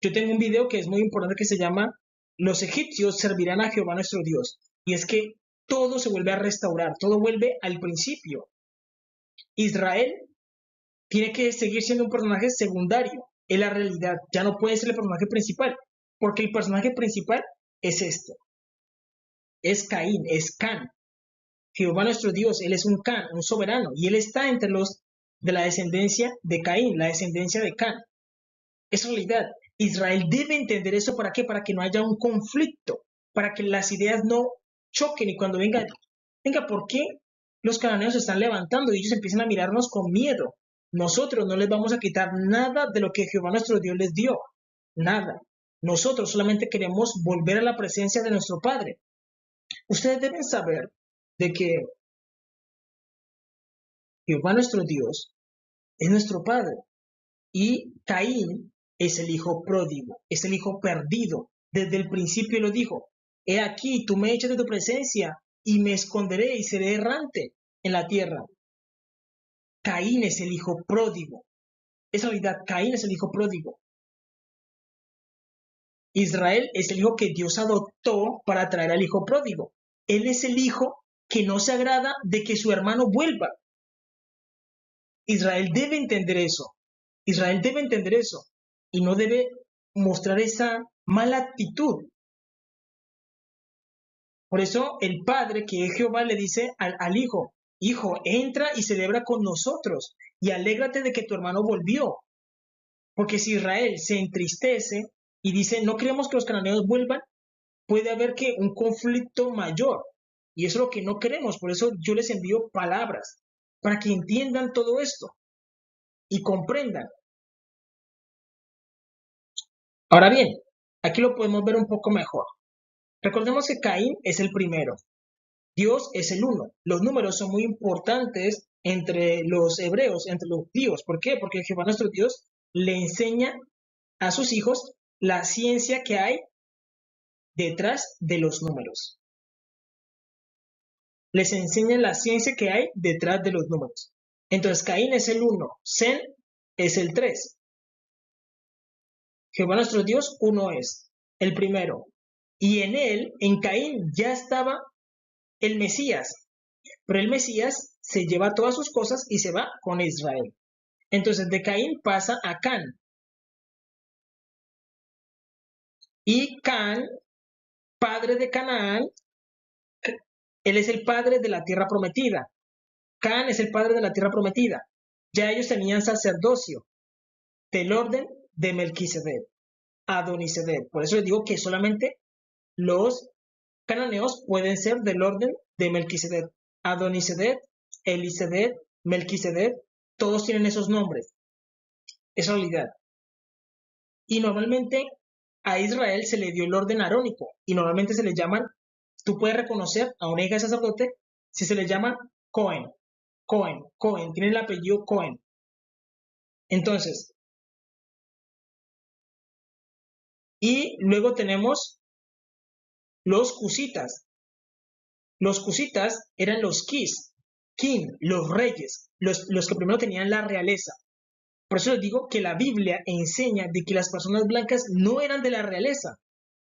Yo tengo un video que es muy importante que se llama Los egipcios servirán a Jehová nuestro Dios. Y es que todo se vuelve a restaurar, todo vuelve al principio. Israel tiene que seguir siendo un personaje secundario en la realidad, ya no puede ser el personaje principal, porque el personaje principal es esto, es Caín, es Can. Jehová nuestro Dios, él es un Can, un soberano, y él está entre los de la descendencia de Caín, la descendencia de Can. Es realidad. Israel debe entender eso. ¿Para qué? Para que no haya un conflicto, para que las ideas no choquen y cuando venga, ¿por qué los cananeos se están levantando y ellos empiezan a mirarnos con miedo? Nosotros no les vamos a quitar nada de lo que Jehová nuestro Dios les dio, nada. Nosotros solamente queremos volver a la presencia de nuestro Padre. Ustedes deben saber de que Jehová nuestro Dios es nuestro Padre y Caín es el hijo pródigo, es el hijo perdido. Desde el principio lo dijo, he aquí, tú me echas de tu presencia y me esconderé y seré errante en la tierra. Caín es el hijo pródigo. Es realidad, Caín es el hijo pródigo. Israel es el hijo que Dios adoptó para traer al hijo pródigo. Él es el hijo que no se agrada de que su hermano vuelva. Israel debe entender eso. Israel debe entender eso. Y no debe mostrar esa mala actitud. Por eso el padre, que es Jehová, le dice al hijo, hijo, entra y celebra con nosotros y alégrate de que tu hermano volvió. Porque si Israel se entristece y dice, no queremos que los cananeos vuelvan, puede haber que un conflicto mayor. Y eso es lo que no queremos. Por eso yo les envío palabras, para que entiendan todo esto y comprendan. Ahora bien, aquí lo podemos ver un poco mejor. Recordemos que Caín es el primero. Dios es el uno. Los números son muy importantes entre los hebreos, entre los judíos. ¿Por qué? Porque Jehová nuestro Dios le enseña a sus hijos la ciencia que hay detrás de los números. Les enseña la ciencia que hay detrás de los números. Entonces Caín es el 1, Sem es el 3. Jehová nuestro Dios uno es, el primero. Y en él, en Caín, ya estaba el Mesías. Pero el Mesías se lleva todas sus cosas y se va con Israel. Entonces de Caín pasa a Can. Y Can, padre de Canaán, él es el padre de la tierra prometida. Can es el padre de la tierra prometida. Ya ellos tenían sacerdocio del orden de Melquisedec, Adonisedec. Por eso les digo que solamente los cananeos pueden ser del orden de Melquisedec. Adonisedec, Elisedec, Melquisedec, todos tienen esos nombres. Es realidad. Y normalmente a Israel se le dio el orden arónico y normalmente se le llaman, tú puedes reconocer a una hija de sacerdote si se le llama Cohen. Cohen, tiene el apellido Cohen. Entonces, y luego tenemos los cusitas. Los cusitas eran los king, los reyes, los que primero tenían la realeza. Por eso les digo que la Biblia enseña de que las personas blancas no eran de la realeza,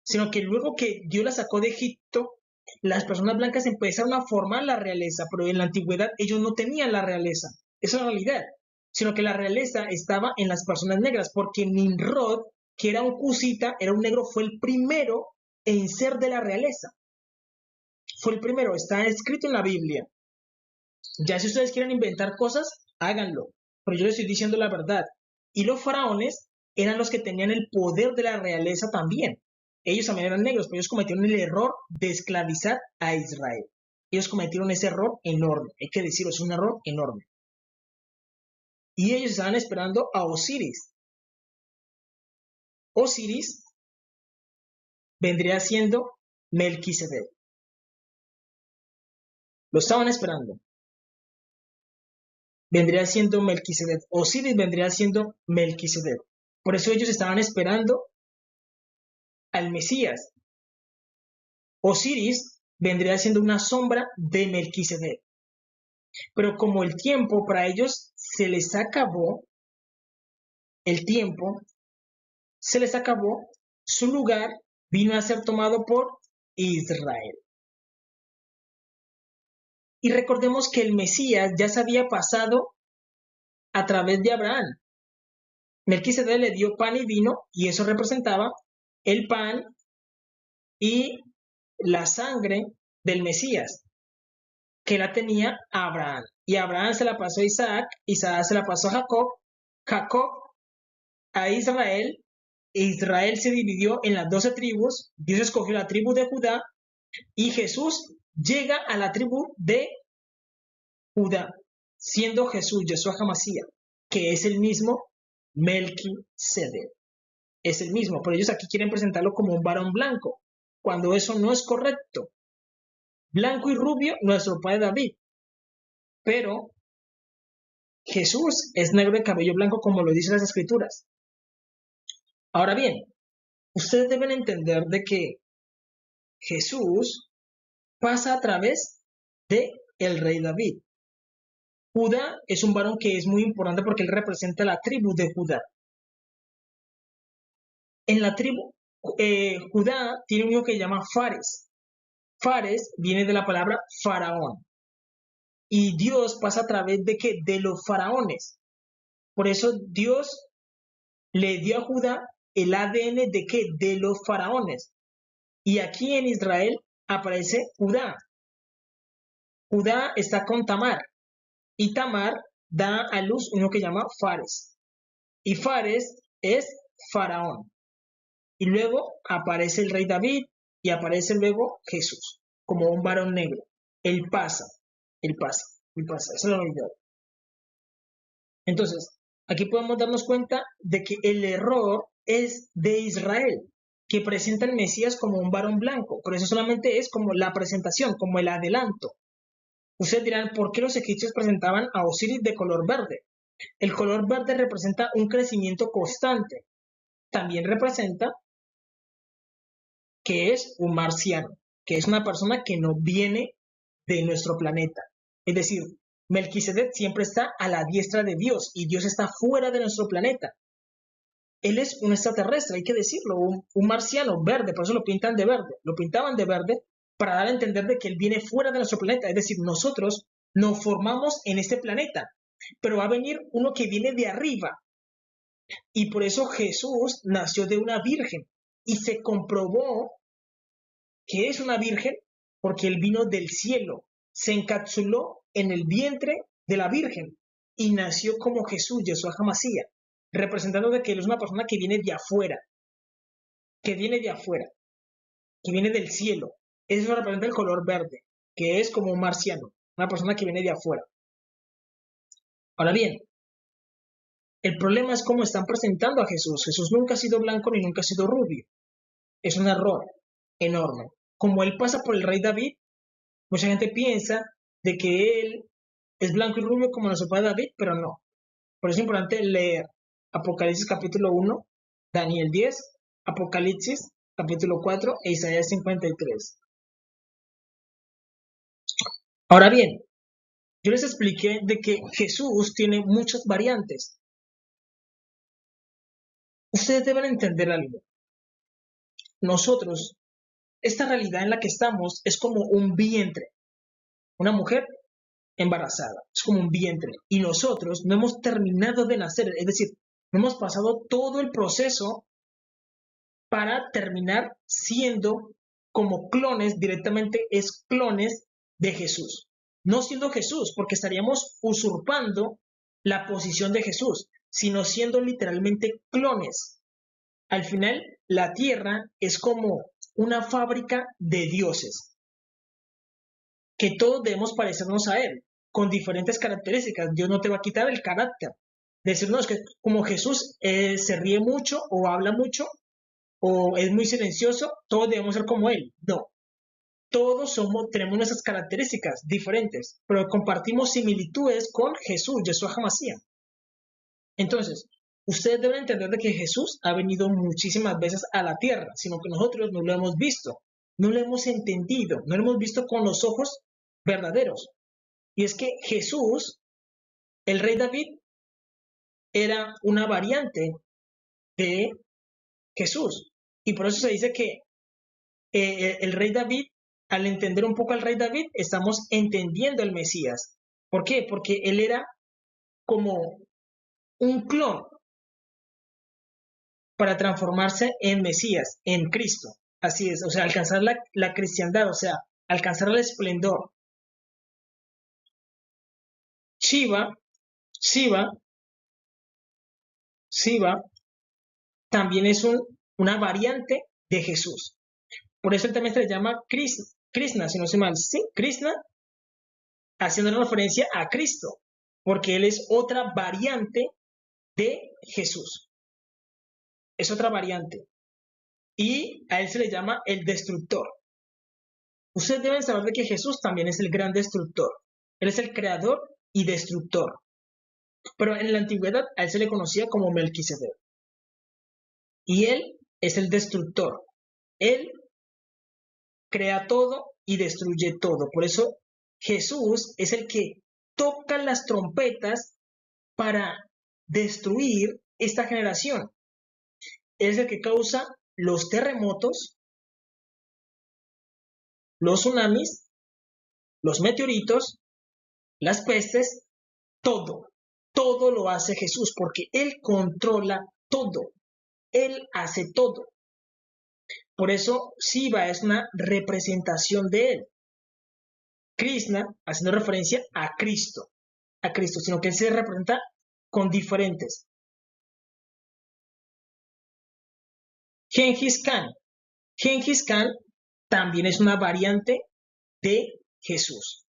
sino que luego que Dios las sacó de Egipto, las personas blancas empezaron a formar la realeza, pero en la antigüedad ellos no tenían la realeza. Esa es la realidad. Sino que la realeza estaba en las personas negras, porque Nimrod, que era un cusita, era un negro, fue el primero en ser de la realeza. Fue el primero, está escrito en la Biblia. Ya si ustedes quieren inventar cosas, háganlo. Pero yo les estoy diciendo la verdad. Y los faraones eran los que tenían el poder de la realeza también. Ellos también eran negros, pero ellos cometieron el error de esclavizar a Israel. Ellos cometieron ese error enorme. Hay que decirlo, es un error enorme. Y ellos estaban esperando a Osiris. Osiris vendría siendo Melquisedec. Lo estaban esperando. Vendría siendo Melquisedec. Osiris vendría siendo Melquisedec. Por eso ellos estaban esperando al Mesías. Osiris vendría siendo una sombra de Melquisedec. Pero como el tiempo para ellos se les acabó, el tiempo se les acabó, su lugar vino a ser tomado por Israel. Y recordemos que el Mesías ya se había pasado a través de Abraham. Melquisedec le dio pan y vino y eso representaba el pan y la sangre del Mesías, que la tenía Abraham. Y Abraham se la pasó a Isaac, Isaac se la pasó a Jacob, Jacob a Israel, e Israel se dividió en las 12 tribus, Dios escogió la tribu de Judá, y Jesús llega a la tribu de Judá, siendo Jesús, Yeshua HaMashiach, que es el mismo Melquisedec. Es el mismo, pero ellos aquí quieren presentarlo como un varón blanco, cuando eso no es correcto. Blanco y rubio, nuestro padre David, pero Jesús es negro de cabello blanco como lo dicen las escrituras. Ahora bien, ustedes deben entender de que Jesús pasa a través de el rey David. Judá es un varón que es muy importante porque él representa la tribu de Judá. En la tribu, Judá tiene un hijo que se llama Fares. Fares viene de la palabra faraón. Y Dios pasa a través de ¿qué? De los faraones. Por eso Dios le dio a Judá el ADN de ¿qué? De los faraones. Y aquí en Israel aparece Judá. Judá está con Tamar. Y Tamar da a luz uno que llama Fares. Y Fares es faraón. Y luego aparece el rey David y aparece luego Jesús como un varón negro. Él pasa, él pasa, él pasa. Esa es la novedad. Entonces, aquí podemos darnos cuenta de que el error es de Israel, que presenta al Mesías como un varón blanco. Por eso solamente es como la presentación, como el adelanto. Ustedes dirán, ¿por qué los egipcios presentaban a Osiris de color verde? El color verde representa un crecimiento constante. También representa que es un marciano, que es una persona que no viene de nuestro planeta. Es decir, Melquisedec siempre está a la diestra de Dios y Dios está fuera de nuestro planeta. Él es un extraterrestre, hay que decirlo, un marciano verde, por eso lo pintan de verde. Lo pintaban de verde para dar a entender de que él viene fuera de nuestro planeta. Es decir, nosotros nos formamos en este planeta, pero va a venir uno que viene de arriba. Y por eso Jesús nació de una virgen y se comprobó que es una virgen porque él vino del cielo, se encapsuló en el vientre de la virgen y nació como Jesús, Yeshua HaMashiach, representando de que él es una persona que viene de afuera, que viene de afuera, que viene del cielo. Eso representa el color verde, que es como un marciano, una persona que viene de afuera. Ahora bien, el problema es cómo están presentando a Jesús. Jesús nunca ha sido blanco ni nunca ha sido rubio. Es un error enorme. Como él pasa por el rey David, mucha gente piensa de que él es blanco y rubio como nuestro padre David, pero no. Por eso es importante leer Apocalipsis capítulo 1, Daniel 10, Apocalipsis capítulo 4 e Isaías 53. Ahora bien, yo les expliqué de que Jesús tiene muchas variantes. Ustedes deben entender algo. Nosotros, esta realidad en la que estamos es como un vientre. Una mujer embarazada, es como un vientre. Y nosotros no hemos terminado de nacer, es decir, no hemos pasado todo el proceso para terminar siendo como clones, directamente es clones de Jesús. No siendo Jesús, porque estaríamos usurpando la posición de Jesús, sino siendo literalmente clones. Al final, la tierra es como una fábrica de dioses, que todos debemos parecernos a Él, con diferentes características. Dios no te va a quitar el carácter. Decir, no, es que como Jesús se ríe mucho o habla mucho, o es muy silencioso, todos debemos ser como él. No, todos tenemos nuestras características diferentes, pero compartimos similitudes con Jesús, Yeshua HaMashiach. Entonces, ustedes deben entender de que Jesús ha venido muchísimas veces a la tierra, sino que nosotros no lo hemos visto, no lo hemos entendido, no lo hemos visto con los ojos verdaderos. Y es que Jesús, el rey David, era una variante de Jesús. Y por eso se dice que el rey David, al entender un poco al rey David, estamos entendiendo el Mesías. ¿Por qué? Porque él era como un clon para transformarse en Mesías, en Cristo. Así es, o sea, alcanzar la cristiandad, o sea, alcanzar el esplendor. Shiva, Shiva, Shiva también es una variante de Jesús. Por eso él también se le llama Krishna, si no sé mal. Sí, Krishna, haciendo referencia a Cristo, porque él es otra variante de Jesús. Es otra variante. Y a él se le llama el destructor. Ustedes deben saber de que Jesús también es el gran destructor. Él es el creador y destructor. Pero en la antigüedad a él se le conocía como Melquisedec. Y él es el destructor. Él crea todo y destruye todo. Por eso Jesús es el que toca las trompetas para destruir esta generación. Es el que causa los terremotos, los tsunamis, los meteoritos, las pestes, todo. Todo lo hace Jesús porque Él controla todo. Él hace todo. Por eso Shiva es una representación de Él. Krishna, haciendo referencia a Cristo, sino que Él se representa con diferentes. Genghis Khan. Genghis Khan también es una variante de Jesús.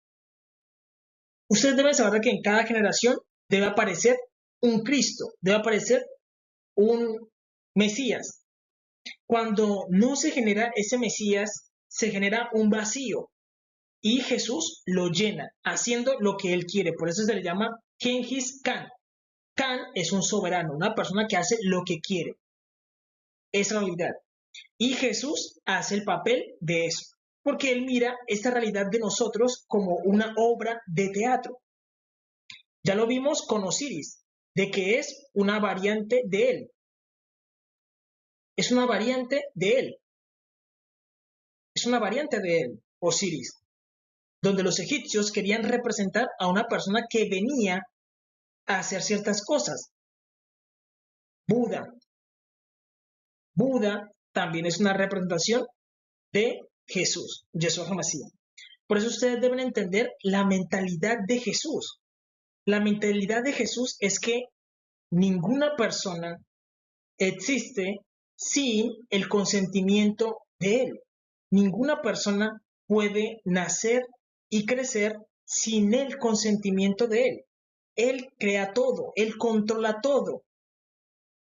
Ustedes deben saber que en cada generación debe aparecer un Cristo, debe aparecer un Mesías. Cuando no se genera ese Mesías, se genera un vacío y Jesús lo llena, haciendo lo que Él quiere. Por eso se le llama Genghis Khan. Khan es un soberano, una persona que hace lo que quiere. Esa es la realidad. Y Jesús hace el papel de eso, porque Él mira esta realidad de nosotros como una obra de teatro. Ya lo vimos con Osiris, de que es una variante de Él. Es una variante de Él. Es una variante de Él, Osiris, donde los egipcios querían representar a una persona que venía a hacer ciertas cosas. Buda. Buda también es una representación de Jesús, Yeshua HaMashiach. Por eso ustedes deben entender la mentalidad de Jesús. La mentalidad de Jesús es que ninguna persona existe sin el consentimiento de Él. Ninguna persona puede nacer y crecer sin el consentimiento de Él. Él crea todo, Él controla todo.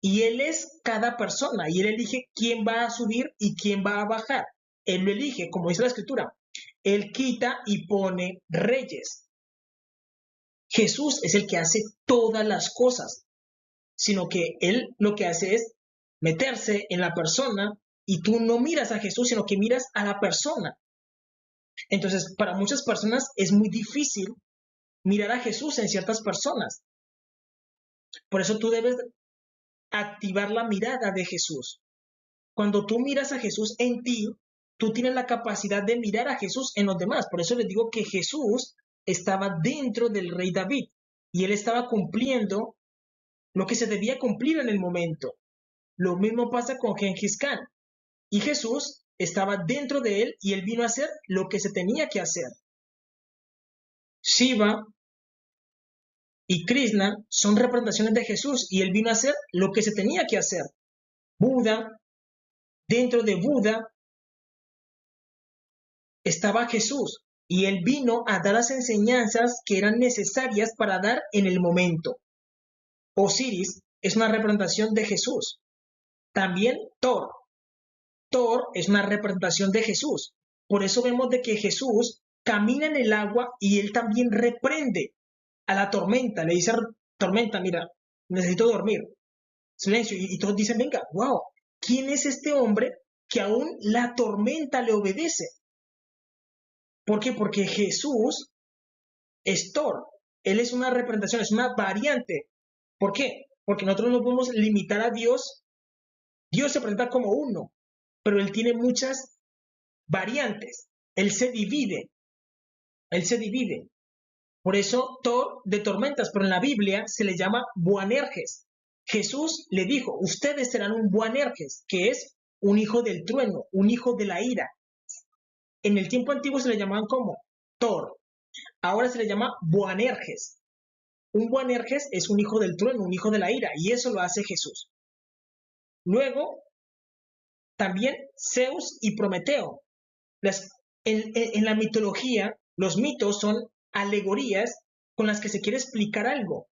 Y Él es cada persona y Él elige quién va a subir y quién va a bajar. Él lo elige, como dice la Escritura. Él quita y pone reyes. Jesús es el que hace todas las cosas, sino que Él lo que hace es meterse en la persona y tú no miras a Jesús, sino que miras a la persona. Entonces, para muchas personas es muy difícil mirar a Jesús en ciertas personas. Por eso tú debes activar la mirada de Jesús. Cuando tú miras a Jesús en ti, tú tienes la capacidad de mirar a Jesús en los demás. Por eso les digo que Jesús estaba dentro del rey David y él estaba cumpliendo lo que se debía cumplir en el momento. Lo mismo pasa con Genghis Khan. Y Jesús estaba dentro de él y él vino a hacer lo que se tenía que hacer. Shiva y Krishna son representaciones de Jesús y él vino a hacer lo que se tenía que hacer. Buda, dentro de Buda estaba Jesús y él vino a dar las enseñanzas que eran necesarias para dar en el momento. Osiris es una representación de Jesús. También Thor. Thor es una representación de Jesús. Por eso vemos de que Jesús camina en el agua y él también reprende a la tormenta. Le dice a la tormenta, mira, necesito dormir. Silencio. Y todos dicen, venga, wow, ¿quién es este hombre que aún la tormenta le obedece? ¿Por qué? Porque Jesús es Thor. Él es una representación, es una variante. ¿Por qué? Porque nosotros no podemos limitar a Dios. Dios se presenta como uno, pero Él tiene muchas variantes. Él se divide. Él se divide. Por eso Thor de tormentas, pero en la Biblia se le llama Boanerges. Jesús le dijo, ustedes serán un Boanerges, que es un hijo del trueno, un hijo de la ira. En el tiempo antiguo se le llamaban como Thor. Ahora se le llama Boanerges. Un Boanerges es un hijo del trueno, un hijo de la ira, y eso lo hace Jesús. Luego, también Zeus y Prometeo. En la mitología, los mitos son alegorías con las que se quiere explicar algo.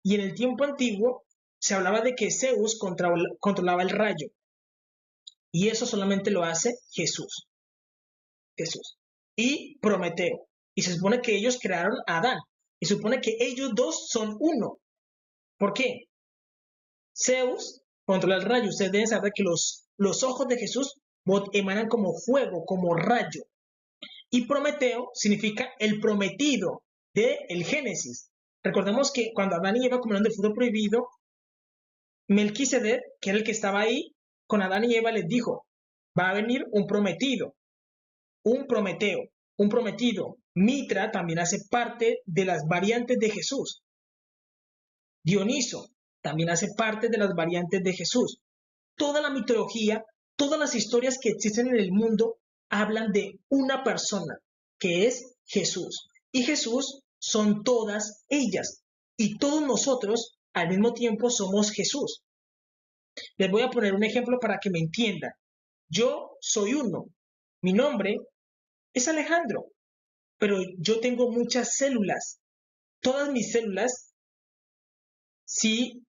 Y en el tiempo antiguo se hablaba de que Zeus controlaba el rayo. Y eso solamente lo hace Jesús. Y Prometeo. Y se supone que ellos crearon a Adán. Y se supone que ellos dos son uno. ¿Por qué? Zeus controla el rayo. Ustedes deben saber que los ojos de Jesús emanan como fuego, como rayo. Y Prometeo significa el prometido. del Génesis. Recordemos que cuando Adán y Eva comieron del fruto prohibido, Melquisedec, que era el que estaba ahí, con Adán y Eva les dijo, va a venir un prometido, un prometeo, un prometido. Mitra también hace parte de las variantes de Jesús. Dioniso también hace parte de las variantes de Jesús. Toda la mitología, todas las historias que existen en el mundo hablan de una persona, que es Jesús. Y Jesús son todas ellas. Y todos nosotros, al mismo tiempo, somos Jesús. Les voy a poner un ejemplo para que me entiendan. Yo soy uno. Mi nombre es Alejandro, pero yo tengo muchas células. Todas mis células, si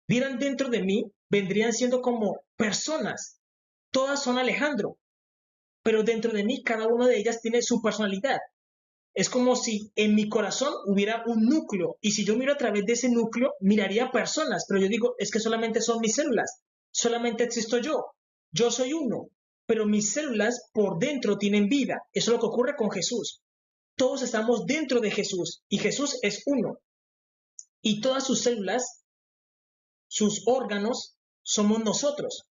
vieran dentro de mí, vendrían siendo como personas. Todas son Alejandro, pero dentro de mí cada una de ellas tiene su personalidad. Es como si en mi corazón hubiera un núcleo y si yo miro a través de ese núcleo, miraría personas, pero yo digo, es que solamente son mis células, solamente existo yo. Yo soy uno, pero mis células por dentro tienen vida. Eso es lo que ocurre con Jesús. Todos estamos dentro de Jesús y Jesús es uno. Y todas sus células, sus órganos, somos nosotros.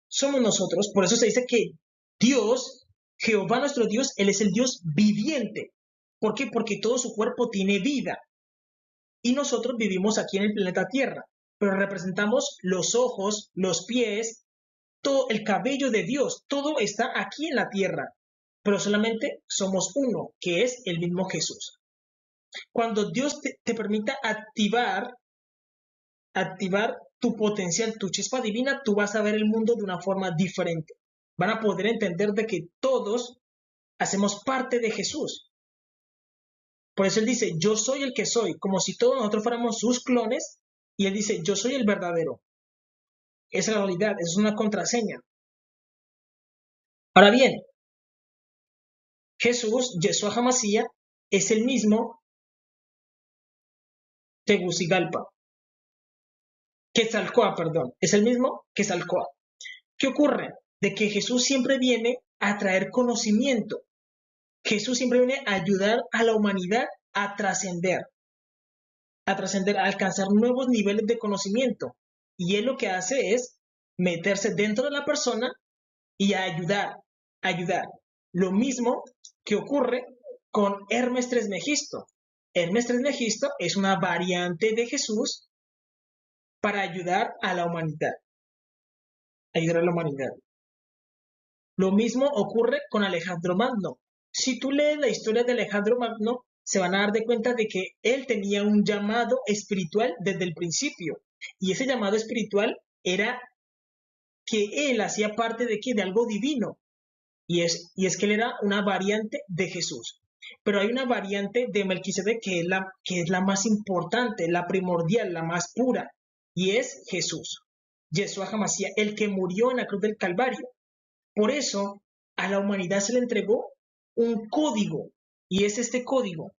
Somos nosotros. Por eso se dice que Dios, Jehová nuestro Dios, Él es el Dios viviente. ¿Por qué? Porque todo su cuerpo tiene vida. Y nosotros vivimos aquí en el planeta Tierra, pero representamos los ojos, los pies, todo el cabello de Dios, todo está aquí en la Tierra, pero solamente somos uno, que es el mismo Jesús. Cuando Dios te permita activar tu potencial, tu chispa divina, tú vas a ver el mundo de una forma diferente. Van a poder entender de que todos hacemos parte de Jesús. Por eso Él dice, yo soy el que soy, como si todos nosotros fuéramos sus clones, y Él dice, yo soy el verdadero. Esa es la realidad, es una contraseña. Ahora bien, Jesús, Yeshua HaMashiach, es el mismo Tegucigalpa. Quetzalcóatl, perdón, es el mismo Quetzalcóatl. ¿Qué ocurre? De que Jesús siempre viene a traer conocimiento. Jesús siempre viene a ayudar a la humanidad a trascender, a alcanzar nuevos niveles de conocimiento. Y Él lo que hace es meterse dentro de la persona y ayudar. Lo mismo que ocurre con Hermes Trismegisto. Hermes Trismegisto es una variante de Jesús para ayudar a la humanidad. Lo mismo ocurre con Alejandro Magno. Si tú lees la historia de Alejandro Magno, se van a dar de cuenta de que él tenía un llamado espiritual desde el principio. Y ese llamado espiritual era que él hacía parte de algo divino. Y es que él era una variante de Jesús. Pero hay una variante de Melquisedec que es la más importante, la primordial, la más pura. Y es Jesús. Yeshua HaMashiach, el que murió en la cruz del Calvario. Por eso a la humanidad se le entregó un código, y es este código.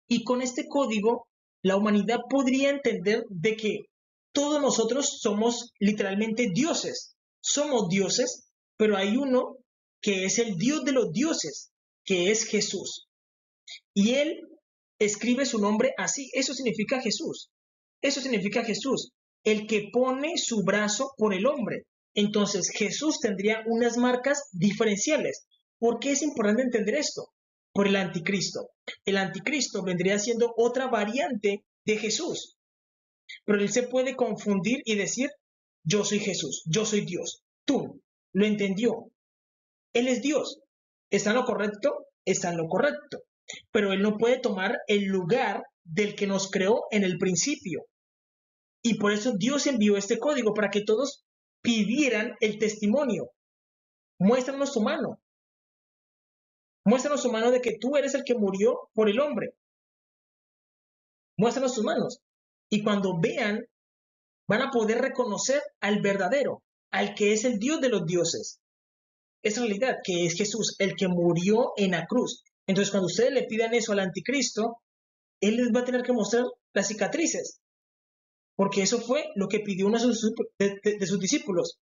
Y con este código, la humanidad podría entender de que todos nosotros somos literalmente dioses. Somos dioses, pero hay uno que es el Dios de los dioses, que es Jesús. Y Él escribe su nombre así. Eso significa Jesús. Eso significa Jesús, el que pone su brazo por el hombre. Entonces Jesús tendría unas marcas diferenciales. ¿Por qué es importante entender esto? Por el anticristo. El anticristo vendría siendo otra variante de Jesús. Pero él se puede confundir y decir, yo soy Jesús, yo soy Dios. Tú, lo entendió. Él es Dios. ¿Está en lo correcto? Está en lo correcto. Pero él no puede tomar el lugar del que nos creó en el principio. Y por eso Dios envió este código para que todos pidieran el testimonio. Muéstranos tu mano. Muéstranos tu mano de que tú eres el que murió por el hombre. Muéstranos tus manos. Y cuando vean, van a poder reconocer al verdadero, al que es el Dios de los dioses. Es realidad, que es Jesús, el que murió en la cruz. Entonces, cuando ustedes le pidan eso al anticristo, él les va a tener que mostrar las cicatrices. Porque eso fue lo que pidió uno de sus discípulos.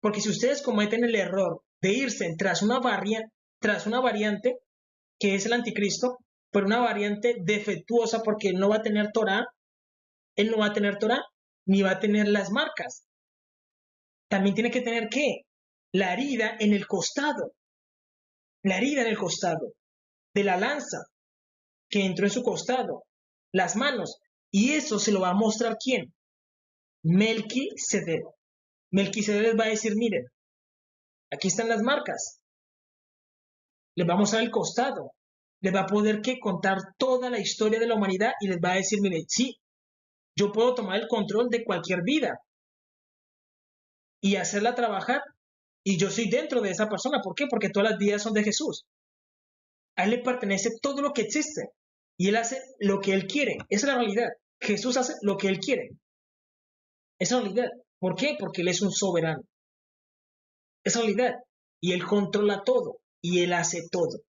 Porque si ustedes cometen el error de irse tras una variante, que es el anticristo, pero una variante defectuosa porque él no va a tener Torah, ni va a tener las marcas. También tiene que tener, ¿qué? La herida en el costado, de la lanza que entró en su costado, las manos, y eso se lo va a mostrar ¿quién? Melquisedec. Melquisedec les va a decir, miren, aquí están las marcas, les va a mostrar el costado, les va a poder que contar toda la historia de la humanidad y les va a decir, miren, sí, yo puedo tomar el control de cualquier vida y hacerla trabajar y yo soy dentro de esa persona. ¿Por qué? Porque todas las vidas son de Jesús. A él le pertenece todo lo que existe y él hace lo que él quiere. Esa es la realidad. Jesús hace lo que él quiere. Esa es la realidad. ¿Por qué? Porque él es un soberano. Esa es la realidad. Y él controla todo y él hace todo.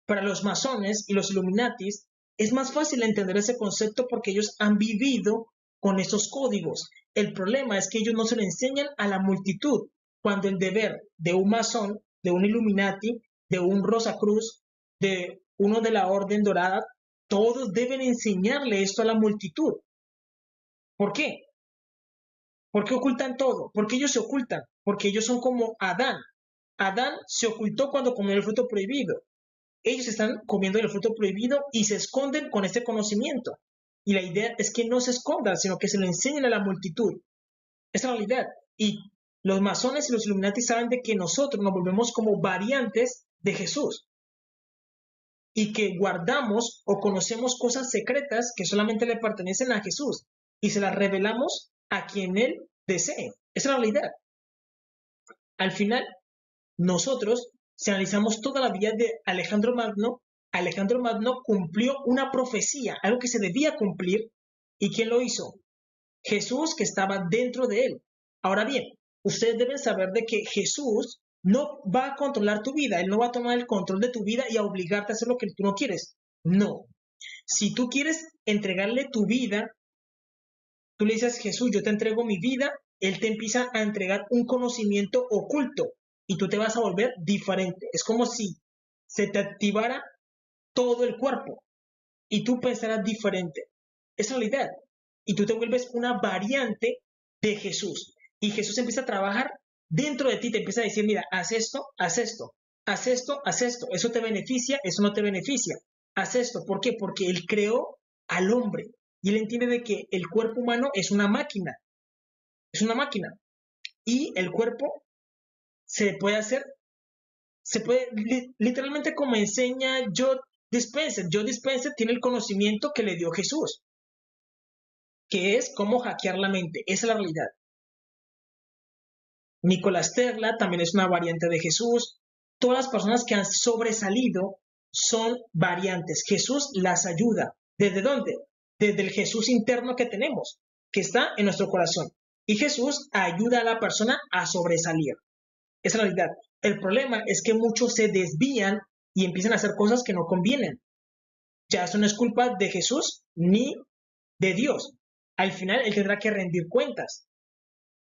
Para los masones y los Illuminatis es más fácil entender ese concepto porque ellos han vivido con esos códigos. El problema es que ellos no se lo enseñan a la multitud, cuando el deber de un masón, de un Illuminati, de un Rosacruz, de uno de la Orden Dorada, todos deben enseñarle esto a la multitud. ¿Por qué? ¿Por qué ocultan todo? ¿Por qué ellos se ocultan? Porque ellos son como Adán. Adán se ocultó cuando comió el fruto prohibido. Ellos están comiendo el fruto prohibido y se esconden con este conocimiento. Y la idea es que no se escondan, sino que se lo enseñen a la multitud. Esa es la realidad. Y los masones y los Illuminati saben de que nosotros nos volvemos como variantes de Jesús. Y que guardamos o conocemos cosas secretas que solamente le pertenecen a Jesús. Y se las revelamos a quien Él desee. Esa es la realidad. Al final, nosotros, si analizamos toda la vida de Alejandro Magno cumplió una profecía, algo que se debía cumplir. ¿Y quién lo hizo? Jesús, que estaba dentro de él. Ahora bien, ustedes deben saber de que Jesús no va a controlar tu vida. Él no va a tomar el control de tu vida y a obligarte a hacer lo que tú no quieres. No. Si tú quieres entregarle tu vida, tú le dices, Jesús, yo te entrego mi vida, Él te empieza a entregar un conocimiento oculto y tú te vas a volver diferente. Es como si se te activara todo el cuerpo y tú pensarás diferente. Es realidad. Y tú te vuelves una variante de Jesús. Y Jesús empieza a trabajar dentro de ti, te empieza a decir, mira, haz esto, haz esto, haz esto, haz esto. Eso te beneficia, eso no te beneficia. Haz esto. ¿Por qué? Porque Él creó al hombre. Y Él entiende de que el cuerpo humano es una máquina. Es una máquina. Y el cuerpo se puede hacer, literalmente como enseña Joe Dispenza. Joe Dispenza tiene el conocimiento que le dio Jesús, que es cómo hackear la mente. Esa es la realidad. Nicolás Tesla también es una variante de Jesús. Todas las personas que han sobresalido son variantes. Jesús las ayuda. ¿Desde dónde? Desde el Jesús interno que tenemos, que está en nuestro corazón. Y Jesús ayuda a la persona a sobresalir. Esa es la realidad. El problema es que muchos se desvían y empiezan a hacer cosas que no convienen. Ya eso no es culpa de Jesús ni de Dios. Al final Él tendrá que rendir cuentas,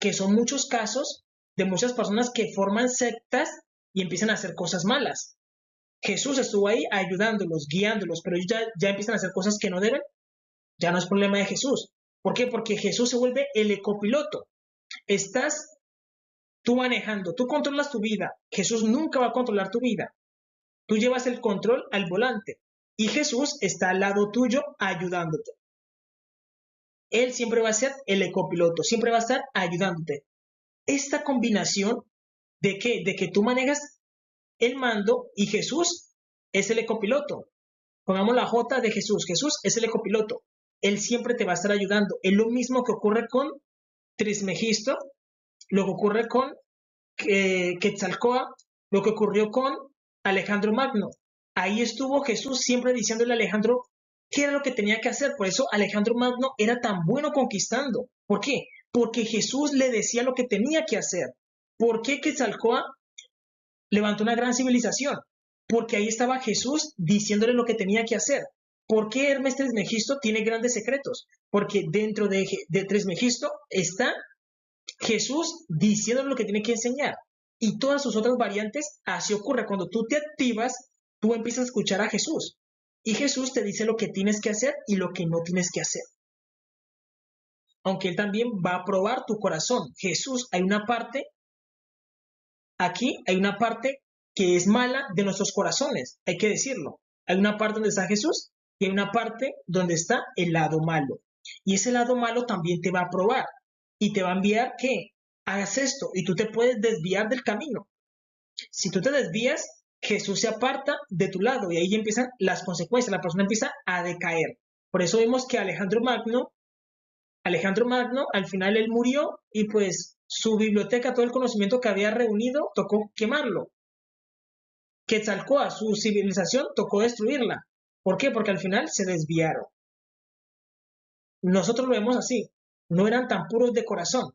que son muchos casos de muchas personas que forman sectas y empiezan a hacer cosas malas. Jesús estuvo ahí ayudándolos, guiándolos, pero ellos ya empiezan a hacer cosas que no deben. Ya no es problema de Jesús. ¿Por qué? Porque Jesús se vuelve el ecopiloto. Estás tú manejando, tú controlas tu vida. Jesús nunca va a controlar tu vida. Tú llevas el control al volante y Jesús está al lado tuyo ayudándote. Él siempre va a ser el ecopiloto, siempre va a estar ayudándote. Esta combinación de que tú manejas el mando y Jesús es el ecopiloto. Pongamos la J de Jesús. Jesús es el ecopiloto. Él siempre te va a estar ayudando. Es lo mismo que ocurre con Trismegisto, lo que ocurre con Quetzalcóatl, lo que ocurrió con Alejandro Magno. Ahí estuvo Jesús siempre diciéndole a Alejandro qué era lo que tenía que hacer. Por eso Alejandro Magno era tan bueno conquistando. ¿Por qué? Porque Jesús le decía lo que tenía que hacer. ¿Por qué Quetzalcóatl levantó una gran civilización? Porque ahí estaba Jesús diciéndole lo que tenía que hacer. ¿Por qué Hermes Trismegisto tiene grandes secretos? Porque dentro de Trismegisto está Jesús diciéndole lo que tiene que enseñar. Y todas sus otras variantes, así ocurre. Cuando tú te activas tú empiezas a escuchar a Jesús. Y Jesús te dice lo que tienes que hacer y lo que no tienes que hacer. Aunque Él también va a probar tu corazón. Jesús, hay una parte que es mala de nuestros corazones, hay que decirlo. Hay una parte donde está Jesús y hay una parte donde está el lado malo. Y ese lado malo también te va a probar y te va a enviar que hagas esto y tú te puedes desviar del camino. Si tú te desvías, Jesús se aparta de tu lado y ahí empiezan las consecuencias, la persona empieza a decaer. Por eso vemos que Alejandro Magno al final él murió y pues su biblioteca, todo el conocimiento que había reunido, tocó quemarlo. Quetzalcóatl, su civilización, tocó destruirla. ¿Por qué? Porque al final se desviaron. Nosotros lo vemos así, no eran tan puros de corazón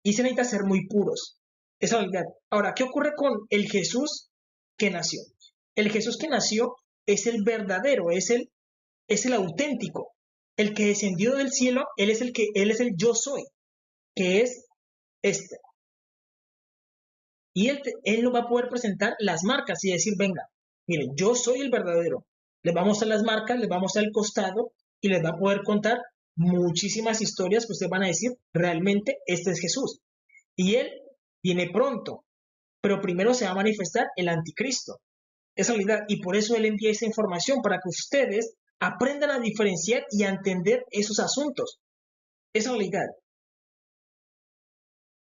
y se necesita ser muy puros. Esa es la realidad. Ahora, ¿qué ocurre con el Jesús que nació? El Jesús que nació es el verdadero, es el auténtico, el que descendió del cielo. Él es el yo soy, que es este. Y él nos va a poder presentar las marcas y decir, venga, miren, yo soy el verdadero. Les vamos a las marcas, les vamos al costado y les va a poder contar muchísimas historias que ustedes van a decir, realmente este es Jesús. Y él viene pronto, pero primero se va a manifestar el anticristo. Esa realidad. Y por eso él envía esa información para que ustedes aprendan a diferenciar y a entender esos asuntos. Esa realidad.